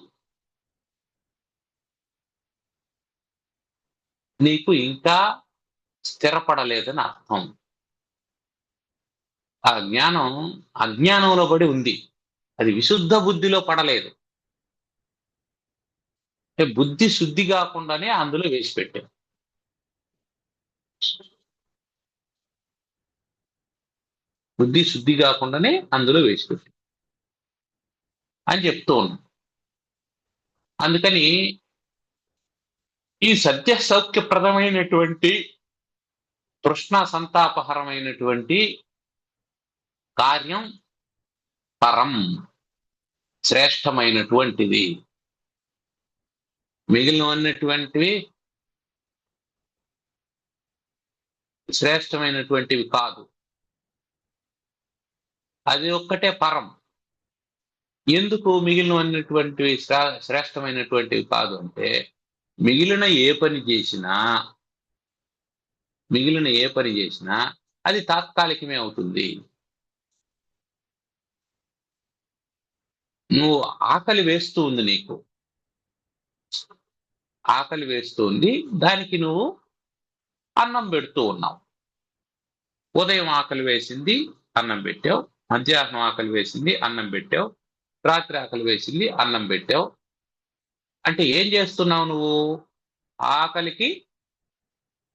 నీకు ఇంకా స్థిరపడలేదని అర్థం. ఆ జ్ఞానం అజ్ఞానంలో పడి ఉంది, అది విశుద్ధ బుద్ధిలో పడలేదు. బుద్ధి శుద్ధి కాకుండానే అందులో వేసి పెట్టాం. బుద్ధి శుద్ధి కాకుండానే అందులో వేసి పెట్టాం అని చెప్తూ ఉన్నాం. అందుకని ఈ సద్య సౌఖ్యప్రదమైనటువంటి తృష్ణ సంతాపహరమైనటువంటి కార్యం పరం, శ్రేష్టమైనటువంటిది. మిగిలినటువంటివి శ్రేష్టమైనటువంటివి కాదు, అది ఒక్కటే పరం. ఎందుకు మిగిలినటువంటివి శ్రేష్టమైనటువంటివి కాదు అంటే, మిగిలిన ఏ పని చేసినా అది తాత్కాలికమే అవుతుంది. నువ్వు ఆకలి వేస్తూ ఉంది, నీకు ఆకలి వేస్తూ ఉంది, దానికి నువ్వు అన్నం పెడుతూ ఉన్నావు. ఉదయం ఆకలి వేసింది, అన్నం పెట్టావు. మధ్యాహ్నం ఆకలి వేసింది, అన్నం పెట్టావు. రాత్రి ఆకలి వేసింది, అన్నం పెట్టావు. అంటే ఏం చేస్తున్నావు? నువ్వు ఆకలికి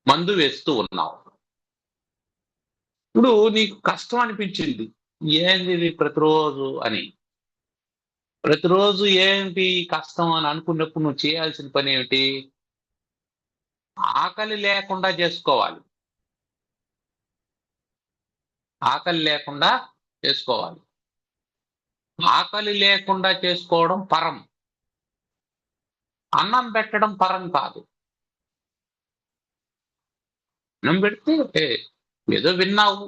మందు వేస్తూ ఉన్నావు. ఇప్పుడు నీకు కష్టం అనిపించింది, ఏంది ఇది ప్రతిరోజు అని. ప్రతిరోజు ఏంటి కష్టం అని అనుకున్నప్పుడు నువ్వు చేయాల్సిన పని ఏమిటి? ఆకలి లేకుండా చేసుకోవాలి. ఆకలి లేకుండా చేసుకోవాలి. ఆకలి లేకుండా చేసుకోవడం పరం, అన్నం పెట్టడం పరం కాదు. అన్నం పెడితే ఏదో విన్నావు,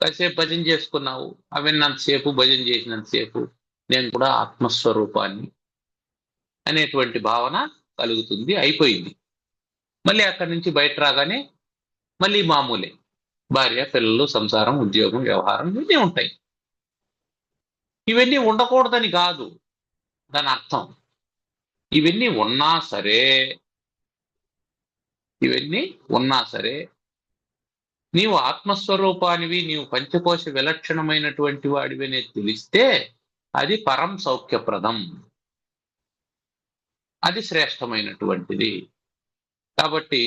కాసేపు భజన చేసుకున్నావు, ఆ విన్నంతసేపు భజన చేసినంతసేపు నేను కూడా ఆత్మస్వరూపాన్ని అనేటువంటి భావన కలుగుతుంది, అయిపోయింది. మళ్ళీ అక్కడి నుంచి బయట రాగానే మళ్ళీ మామూలే, భార్య పిల్లలు, సంసారం, ఉద్యోగం, వ్యవహారం ఇవన్నీ ఉంటాయి. ఇవన్నీ ఉండకూడదని కాదు దాని అర్థం. ఇవన్నీ ఉన్నా సరే నీవు ఆత్మస్వరూపానివి, నీవు పంచకోశ విలక్షణమైనటువంటి వాడివి అనేది తెలిస్తే అది పరం సౌఖ్యప్రదం, అది శ్రేష్టమైనటువంటిది. కాబట్టి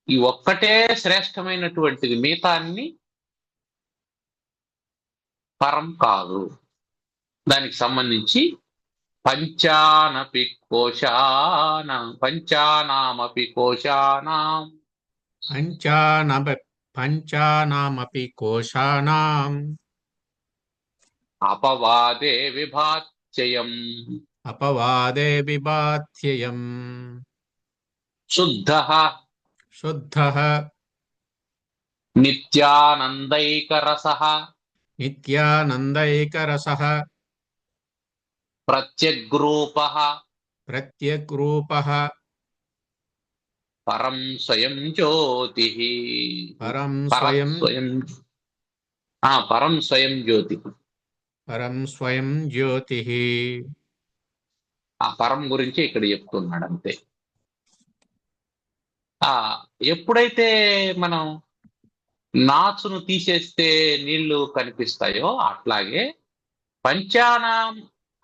ఈ ఒక్కటే శ్రేష్టమైనటువంటిది, మిగతా అన్ని పరం కాదు. దానికి సంబంధించి పంచానామపి కోశానాం అపవాదే విభాత్యయం శుద్ధః నిత్యానందైకరసః ప్రత్యగ్రూపః పరం స్వయం జ్యోతిః. పరం స్వయం జ్యోతిః. ఆ పరం గురించి ఇక్కడ చెప్తున్నాడు అంతే. ఎప్పుడైతే మనం నాచును తీసేస్తే నీళ్లు కనిపిస్తాయో, అట్లాగే పంచానాం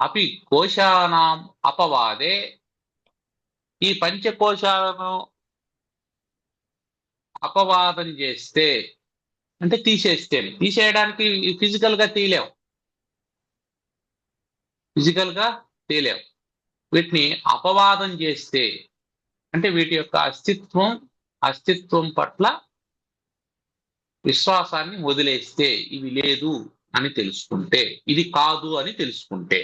అపి కోశానాం అపవాదే, ఈ పంచకోశాలను అపవాదం చేస్తే అంటే తీసేయడానికి ఫిజికల్ గా తీలేం. వీటిని అపవాదం చేస్తే అంటే వీటి యొక్క అస్తిత్వం పట్ల విశ్వాసాన్ని వదిలేస్తే, ఇవి లేదు, అని తెలుసుకుంటే, ఇది కాదు అని తెలుసుకుంటే,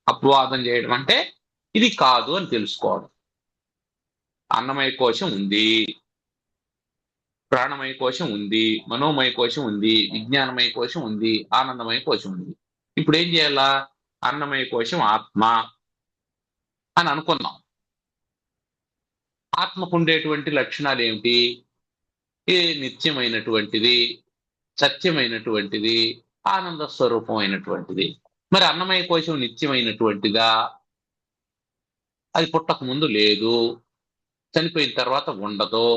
అపవాదం చేయడం అంటే ఇది కాదు అని తెలుసుకోవడం. అన్నమయ కోశం ఉంది, ప్రాణమయ కోశం ఉంది, మనోమయ కోశం ఉంది, విజ్ఞానమయ కోశం ఉంది, ఆనందమయ కోశం ఉంది. ఇప్పుడు ఏం చేయాలా? అన్నమయ కోశం ఆత్మ అని అనుకుందాం. ఆత్మకు ఉండేటువంటి లక్షణాలు ఏమిటి? ఇది నిత్యమైనటువంటిది, సత్యమైనటువంటిది, ఆనంద స్వరూపమైనటువంటిది. మరి అన్నమయ కోశం నిత్యమైనటువంటిదా? అది పుట్టక ముందు లేదు, చనిపోయిన తర్వాత ఉండదు,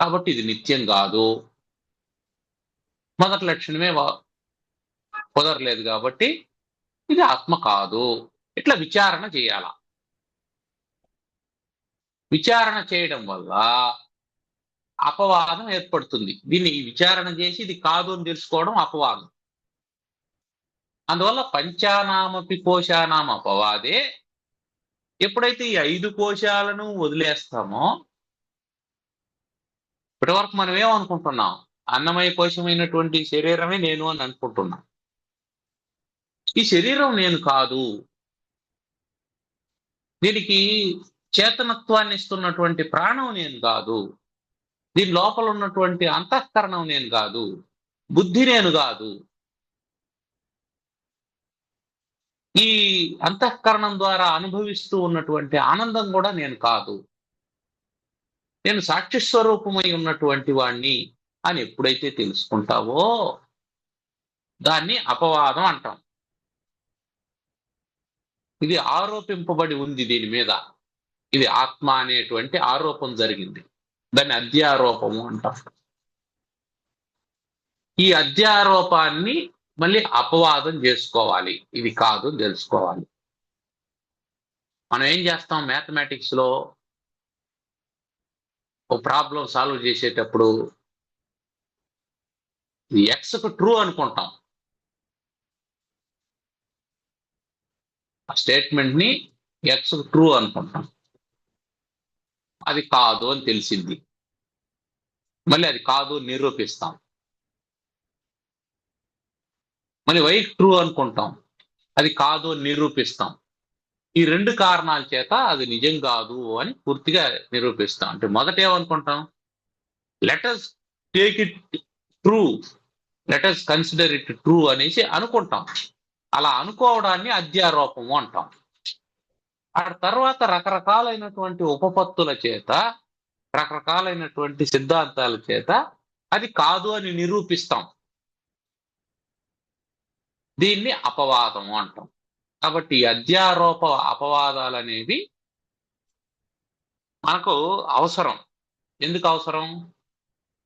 కాబట్టి ఇది నిత్యం కాదు. మొదటి లక్షణమే కుదరలేదు కాబట్టి ఇది ఆత్మ కాదు. ఇట్లా విచారణ చేయాల. విచారణ చేయడం వల్ల అపవాదం ఏర్పడుతుంది. దీన్ని విచారణ చేసి ఇది కాదు అని తెలుసుకోవడం అపవాదం. అందువల్ల పంచానామపి కోశానాం అపవాదే. ఎప్పుడైతే ఈ 5 కోశాలను వదిలేస్తామో, ఇప్పటివరకు మనం ఏమనుకుంటున్నాం? అన్నమయ కోశమైనటువంటి శరీరమే నేను అని అనుకుంటున్నాం. ఈ శరీరం నేను కాదు. దీనికి చేతనత్వాన్ని ఇస్తున్నటువంటి ప్రాణం నేను కాదు. దీని లోపల ఉన్నటువంటి అంతఃకరణం నేను కాదు. బుద్ధి నేను కాదు. ఈ అంతఃకరణం ద్వారా అనుభవిస్తూ ఉన్నటువంటి ఆనందం కూడా నేను కాదు. నేను సాక్షి స్వరూపమై ఉన్నటువంటి వాణ్ణి అని ఎప్పుడైతే తెలుసుకుంటావో దాన్ని అపవాదం అంటాం. ఇది ఆరోపింపబడి ఉంది దీని మీద. ఇది ఆత్మ అనేటువంటి ఆరోపణ జరిగింది. దాన్ని అధ్యారోపము అంటాం. ఈ అధ్యారోపాన్ని మళ్ళీ అపవాదం చేసుకోవాలి. ఇది కాదు తెలుసుకోవాలి. మనం ఏం చేస్తాం? మ్యాథమెటిక్స్ లో ఒక ప్రాబ్లం సాల్వ్ చేసేటప్పుడు ఎక్స్కు ట్రూ అనుకుంటాం. ఆ స్టేట్మెంట్ ని ఎక్స్కు ట్రూ అనుకుంటాం. అది కాదు అని తెలిసింది. మళ్ళీ అది కాదు నిరూపిస్తాం. మళ్ళీ వైకి ట్రూ అనుకుంటాం. అది కాదు అని నిరూపిస్తాం. ఈ 2 కారణాల చేత అది నిజం కాదు అని పూర్తిగా నిరూపిస్తాం. అంటే మొదట ఏమనుకుంటాం? Let us take it true, let us consider it true అనేసి అనుకుంటాం. అలా అనుకోవడాన్ని అధ్యారోపము అంటాం. ఆ తర్వాత రకరకాలైనటువంటి ఉపపత్తుల చేత, రకరకాలైనటువంటి సిద్ధాంతాల చేత అది కాదు అని నిరూపిస్తాం. దీన్ని అపవాదము అంటాం. కాబట్టి అధ్యారోప అపవాదాలు అనేవి మనకు అవసరం. ఎందుకు అవసరం?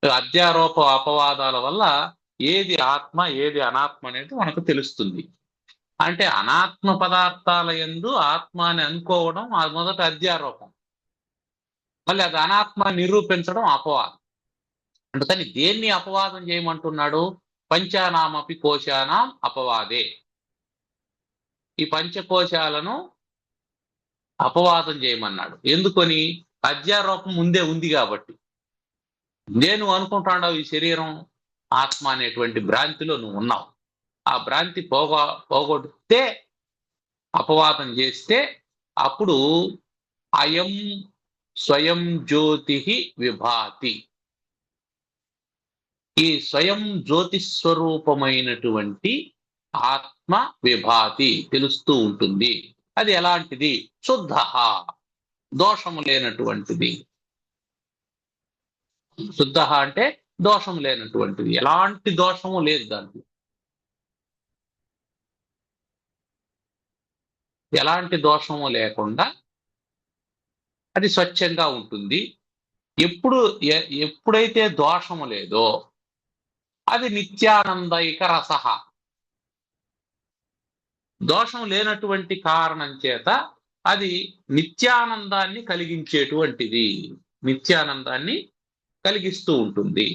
అధ్యారోప అపవాదాల వల్ల ఏది ఆత్మ ఏది అనాత్మ అనేది మనకు తెలుస్తుంది. అంటే అనాత్మ పదార్థాల యందు ఆత్మ అని అనుకోవడం అది మొదట అధ్యారోపం. మళ్ళీ అది అనాత్మ నిరూపించడం అపవాదం. అందుకని దేన్ని అపవాదం చేయమంటున్నాడు? పంచానామపి కోశానాం అపవాదే. ఈ పంచకోశాలను అపవాదం చేయమన్నాడు. ఎందుకని? అధ్యారోపం ముందే ఉంది కాబట్టి. నేను అనుకుంటాడు ఈ శరీరం ఆత్మ అనేటువంటి భ్రాంతిలో నువ్వు ఉన్నావు. ఆ భ్రాంతి పోగొడితే, అపవాదం చేస్తే అప్పుడు అయం స్వయం జ్యోతి విభాతి. ఈ స్వయం జ్యోతి స్వరూపమైనటువంటి ఆత్మ విభాతి తెలుస్తూ ఉంటుంది. అది ఎలాంటిది? శుద్ధ, దోషము లేనటువంటిది. శుద్ధ అంటే దోషం లేనటువంటిది. ఎలాంటి దోషము లేదు దాంట్లో. ఎలాంటి దోషము లేకుండా అది స్వచ్ఛంగా ఉంటుంది. ఎప్పుడైతే దోషము లేదో అది నిత్యానందైక రసః. దోషం లేనటువంటి కారణం చేత అది నిత్యానందాన్ని కలిగించేటువంటిది. నిత్యానందాన్ని కలిగిస్తూ ఉంటుంది.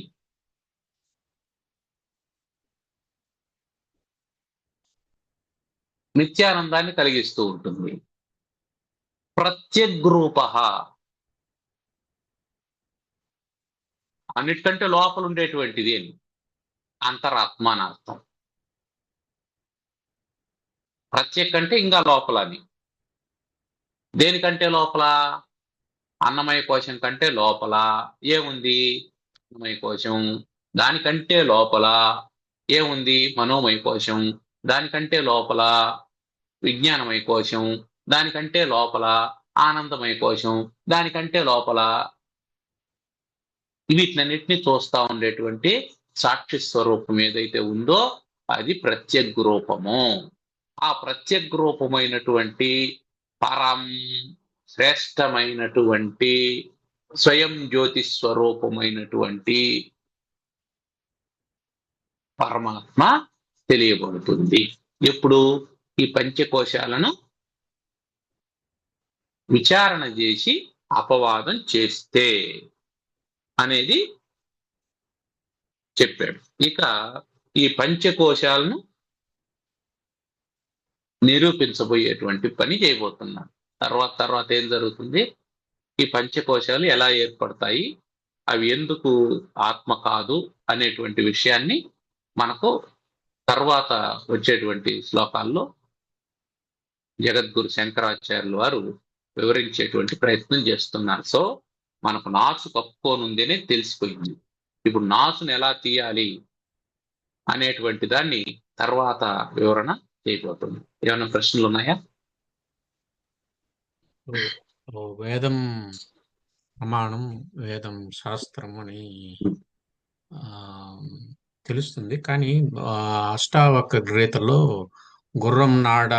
నిత్యానందాన్ని కలిగిస్తూ ఉంటుంది. ప్రత్యగ్రూపః, అన్నిటికంటే లోపల ఉండేటువంటిది అని అంతరాత్మ అని అర్థం. ప్రత్యేక్ అంటే ఇంకా లోపల అని. దేనికంటే లోపల? అన్నమయ కోశం కంటే లోపల ఏముంది? అన్నమయ కోశం. దానికంటే లోపల ఏముంది? మనోమయ కోశం. దానికంటే లోపల విజ్ఞానమయ కోశం. దానికంటే లోపల ఆనందమయ కోశం. దానికంటే లోపల వీటినన్నిటిని చూస్తా ఉండేటువంటి సాక్షి స్వరూపం ఏదైతే ఉందో అది ప్రత్యగ్ రూపము. ఆ ప్రత్యగ్ రూపమైనటువంటి పరం శ్రేష్టమైనటువంటి స్వయం జ్యోతి స్వరూపమైనటువంటి పరమాత్మ తెలియబడుతుంది. ఎప్పుడు? ఈ పంచకోశాలను విచారణ చేసి అపవాదం చేస్తే అనేది చెప్పాడు. ఇక ఈ పంచకోశాలను నిరూపించబోయేటువంటి పని చేయబోతున్నాడు. తర్వాత ఏం జరుగుతుంది? ఈ పంచకోశాలు ఎలా ఏర్పడతాయి, అవి ఎందుకు ఆత్మ కాదు అనేటువంటి విషయాన్ని మనకు తర్వాత వచ్చేటువంటి శ్లోకాల్లో జగద్గురు శంకరాచార్యుల వారు వివరించేటువంటి ప్రయత్నం చేస్తున్నారు. సో మనకు నాసు కప్పుకోనుంది అనేది తెలిసిపోయింది. ఇప్పుడు నాసును ఎలా తీయాలి అనేటువంటి దాన్ని తర్వాత వివరణ చేయబోతుంది. ఏమైనా ప్రశ్నలు ఉన్నాయా? వేదం ప్రమాణం, వేదం శాస్త్రం అని తెలుస్తుంది. కానీ అష్టావక్ర గీతలో గుర్రం నాడ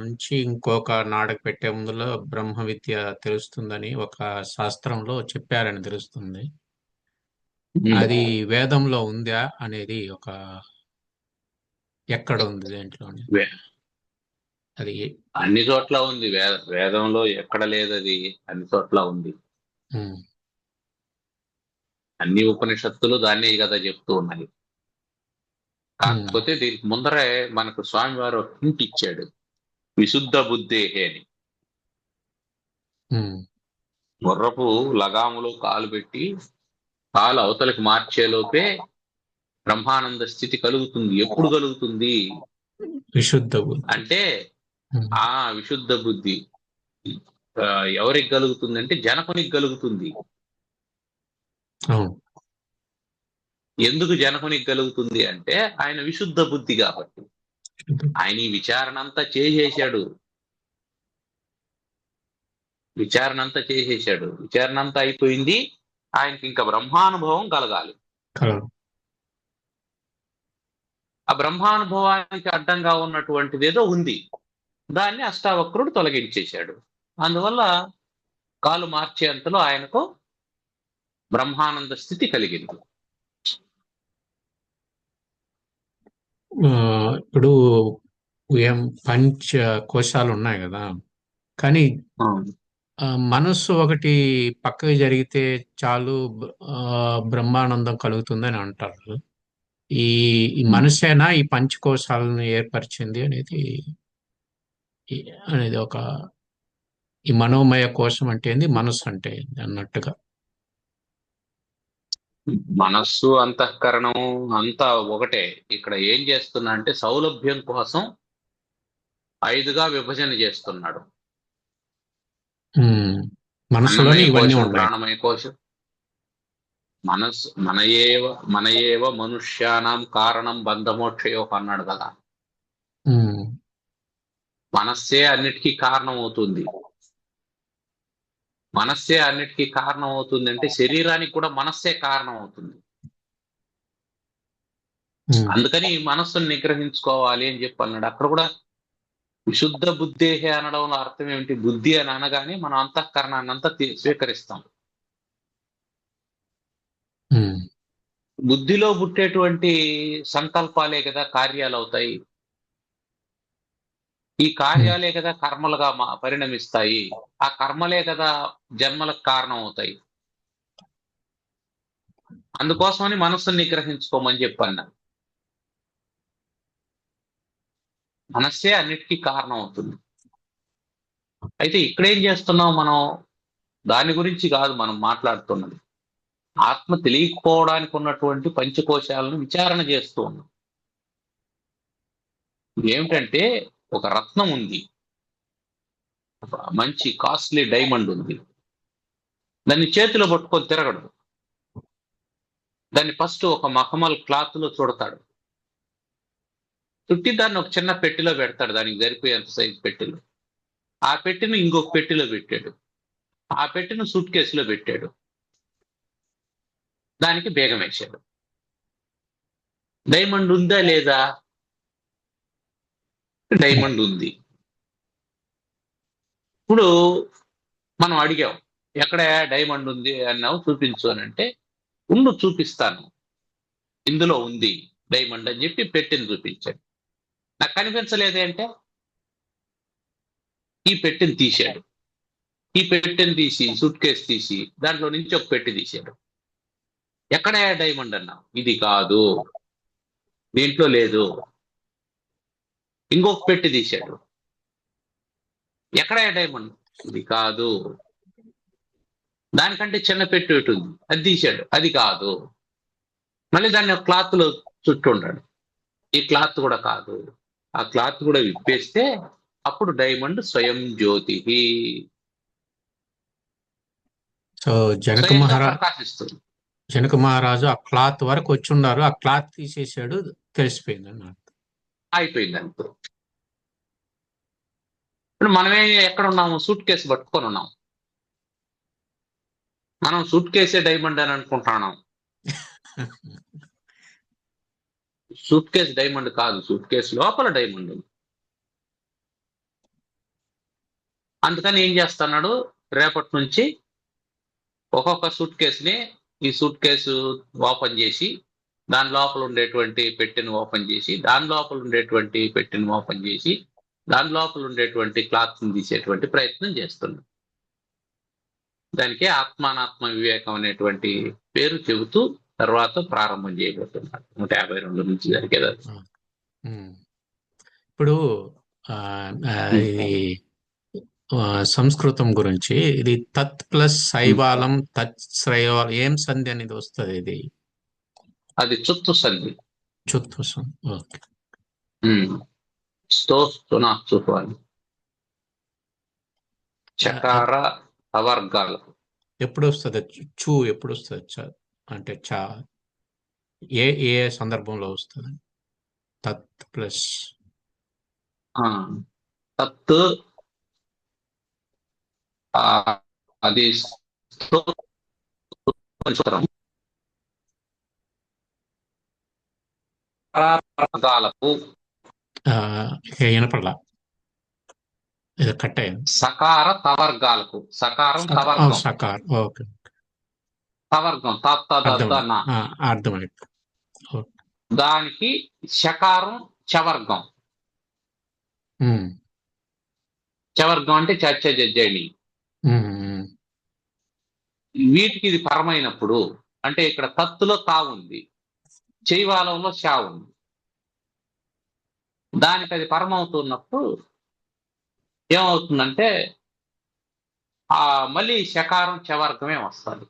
నుంచి ఇంకొక నాడకు పెట్టే ముందులో బ్రహ్మ విద్య తెలుస్తుందని ఒక శాస్త్రంలో చెప్పారని తెలుస్తుంది. అది వేదంలో ఉందా అనేది ఒక ఎక్కడ ఉంది దేంట్లోని? అది అన్ని చోట్ల ఉంది. వేదంలో ఎక్కడ లేదు, అది అన్ని చోట్ల ఉంది. అన్ని ఉపనిషత్తులు దాన్నే కదా చెప్తూ ఉన్నాయి. కాకపోతే దీనికి ముందరే మనకు స్వామివారు హింట్ ఇచ్చాడు, విశుద్ధ బుద్ధేహే అని. గుర్రపు లగాములో కాలు పెట్టి కాలు అవతలకి మార్చేలోపే బ్రహ్మానంద స్థితి కలుగుతుంది. ఎప్పుడు కలుగుతుంది? విశుద్ధ బుద్ధి అంటే ఆ విశుద్ధ బుద్ధి ఎవరికి కలుగుతుంది అంటే జనకునికి కలుగుతుంది. ఎందుకు జనకునికి కలుగుతుంది అంటే ఆయన విశుద్ధ బుద్ధి కాబట్టి. ఆయన ఈ విచారణ అంతా చేసేసాడు. విచారణ అంతా అయిపోయింది. ఆయనకి ఇంకా బ్రహ్మానుభవం కలగాలి. ఆ బ్రహ్మానుభవానికి అడ్డంగా ఉన్నటువంటిది ఏదో ఉంది, దాన్ని అష్టావక్రుడు తొలగించేశాడు. అందువల్ల కాలు మార్చేంతలో ఆయనకు బ్రహ్మానంద స్థితి కలిగింది. ఇప్పుడు పంచ కోశాలు ఉన్నాయి కదా, కానీ మనస్సు ఒకటి పక్కకి జరిగితే చాలు బ్రహ్మానందం కలుగుతుందని అంటారు. ఈ మనసేనా ఈ పంచకోశాలను ఏర్పరిచింది అనేది ఒక ఈ మనోమయ కోశం అంటే ఏంది, మనస్సు అంటే ఏంది అన్నట్టుగా. మనస్సు అంతఃకరణం అంతా ఒకటే. ఇక్కడ ఏం చేస్తున్నా అంటే సౌలభ్యం కోసం 5గా విభజన చేస్తున్నాడు. మనసులోని ఇవన్నీ ప్రాణమయ కోశం, మనస్సు మన ఏవ మనుష్యానాం కారణం బంధమోక్షయోగ అన్నాడు కదా. మనస్సే అన్నిటికీ కారణం అవుతుంది. మనస్సే అన్నిటికీ కారణం అవుతుంది అంటే శరీరానికి కూడా మనస్సే కారణం అవుతుంది. అందుకని మనస్సును నిగ్రహించుకోవాలి అని చెప్పి అన్నాడు. అక్కడ కూడా విశుద్ధ బుద్ధేహే అనడంలో అర్థం ఏమిటి? బుద్ధి అని అనగానే మనం అంతఃకరణాన్ని అంతా స్వీకరిస్తాం. బుద్ధిలో పుట్టేటువంటి సంకల్పాలే కదా కార్యాలు అవుతాయి. ఈ కార్యాలే కదా కర్మలుగా పరిణమిస్తాయి. ఆ కర్మలే కదా జన్మలకు కారణం అవుతాయి. అందుకోసమని మనస్సును నిగ్రహించుకోమని చెప్పన్నా. మనస్సే అన్నిటికీ కారణం అవుతుంది. అయితే ఇక్కడేం చేస్తున్నాం మనం? దాని గురించి కాదు మనం మాట్లాడుతున్నది. ఆత్మ తెలియకపోవడానికి ఉన్నటువంటి పంచకోశాలను విచారణ చేస్తూ ఉన్నాం. ఏమిటంటే ఒక రత్నం ఉంది, ఒక మంచి కాస్ట్లీ డైమండ్ ఉంది, దాన్ని చేతిలో పట్టుకొని తిరగడు. దాన్ని ఫస్ట్ ఒక మఖమల్ క్లాత్ లో చుడతాడు, చుట్టి దాన్ని ఒక చిన్న పెట్టెలో పెడతాడు, దానికి సరిపోయేంత సైజు పెట్టెలో. ఆ పెట్టెను ఇంకొక పెట్టెలో పెట్టాడు, ఆ పెట్టెను సూట్ కేసులో పెట్టాడు, దానికి బేగం వేశాడు. డైమండ్ ఉందా లేదా? డైమండ్ ఉంది. ఇప్పుడు మనం అడిగాం, ఎక్కడ డైమండ్ ఉంది అన్నావు, చూపించు అని అంటే, ఉండు చూపిస్తాను, ఇందులో ఉంది డైమండ్ అని చెప్పి పెట్టెని చూపించాడు. నాకు కనిపించలేదే అంటే, ఈ పెట్టెని తీశాడు. ఈ పెట్టెని తీసి సూట్ కేసు తీసి దాంట్లో నుంచి ఒక పెట్టి తీశాడు. ఎక్కడ డైమండ్ అన్నా, ఇది కాదు, దీంట్లో లేదు. ఇంకొక పెట్టి తీశాడు, ఎక్కడ డైమండ్, ఇది కాదు, దానికంటే చిన్న పెట్టి ఒకటి ఉంది, అది తీశాడు, అది కాదు. మళ్ళీ దాన్ని ఒక క్లాత్ లో చుట్టుండాడు, ఈ క్లాత్ కూడా కాదు. ఆ క్లాత్ కూడా విప్పేస్తే అప్పుడు డైమండ్ స్వయం జ్యోతి, సో జనక స్వయంగా మహారా ప్రకాశిస్తుంది. జనక మహారాజు ఆ క్లాత్ వరకు వచ్చి ఉన్నారు, ఆ క్లాత్ తీసేసాడు, తెలిసిపోయింది అన్నమాట. అయిపోయింది అంతే. ఇప్పుడు మనమే ఎక్కడ ఉన్నాము, సూట్ కేసు పట్టుకొని ఉన్నాం. మనం సూట్ కేసే డైమండ్ అని అనుకుంటున్నాం. సూట్ కేసు డైమండ్ కాదు, సూట్ కేసు లోపల డైమండ్ ఉంది. అందుకని ఏం చేస్తున్నాడు, రేపటి నుంచి ఒక్కొక్క సూట్ కేసుని, ఈ సూట్ కేసు ఓపెన్ చేసి దాని లోపల ఉండేటువంటి పెట్టెను ఓపెన్ చేసి, దాని లోపల ఉండేటువంటి పెట్టెను ఓపెన్ చేసి, దాని లోపల ఉండేటువంటి క్లాత్ తీసేటువంటి ప్రయత్నం చేస్తున్నాడు. దానికి ఆత్మానాత్మ వివేకం అనేటువంటి పేరు చెబుతూ తర్వాత ప్రారంభం చేయబోతున్నాడు 152 నుంచి జరిగేది. ఇప్పుడు ఇది సంస్కృతం గురించి, ఇది తత్ ప్లస్ శైవాలం తత్ శ్రైవాలం ఏం సంధి అనేది వస్తుంది? ఇది అది చుత్తు సంధి. చుత్తు సంధి. ఓకే. స్తునాచుని చకార అవర్గాలు ఎప్పుడు వస్తుంది? చూ ఎప్పుడు వస్తుంది? అంటే చా ఏ ఏ సందర్భంలో వస్తుంది? తత్ ప్లస్ తత్ అది వర్గాలకు వినపడలా, ఇది కట్ అయింది. సకార తవర్గాలకు, సకారం తవర్గం, సకార్, ఓకే, తవర్గం అర్థమైంది. దానికి శకారం చవర్గం. చవర్గం అంటే చర్చ జడ్జని. వీటికి ఇది పరమైనప్పుడు, అంటే ఇక్కడ తత్తులో తా ఉంది, చైవాలంలో షా ఉంది, దానికి అది పరమవుతున్నప్పుడు ఏమవుతుందంటే మళ్ళీ శకారం చవర్గమే వస్తుంది.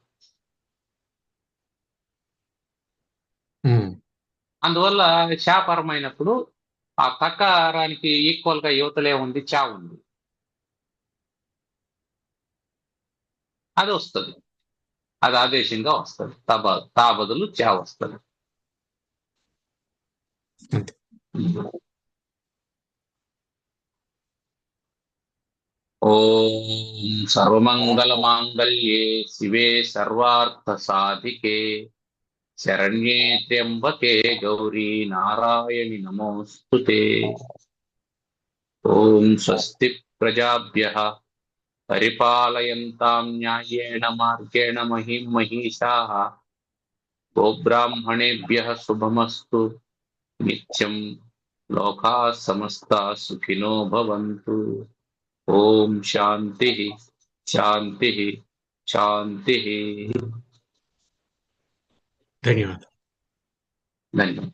అందువల్ల చా పరమైనప్పుడు ఆ తకారానికి ఈక్వల్ గా యువతలే ఉంది, చా ఉంది, అది వస్తుంది, అది ఆదేశంగా వస్తుంది. తా బదులు చా వస్తుంది. ఓం సర్వమంగళ మాంగళ్యే శివే సర్వార్థ సాధికే శరణ్యే త్ర్యంబకే గౌరీ నారాయణి నమోస్తుతే. ఓం స్వస్తి ప్రజాభ్యః పరిపాలయంతాం న్యాయేన మార్గేణ మహిం మహిషాః. గోబ్రాహ్మణేభ్యః శుభమస్తు నిత్యం. లోకాః సమస్తాః సుఖినో భవంతు. ఓం శాంతి శాంతి శాంతి. ధన్యవాదాలు. ధన్యవాదాలు.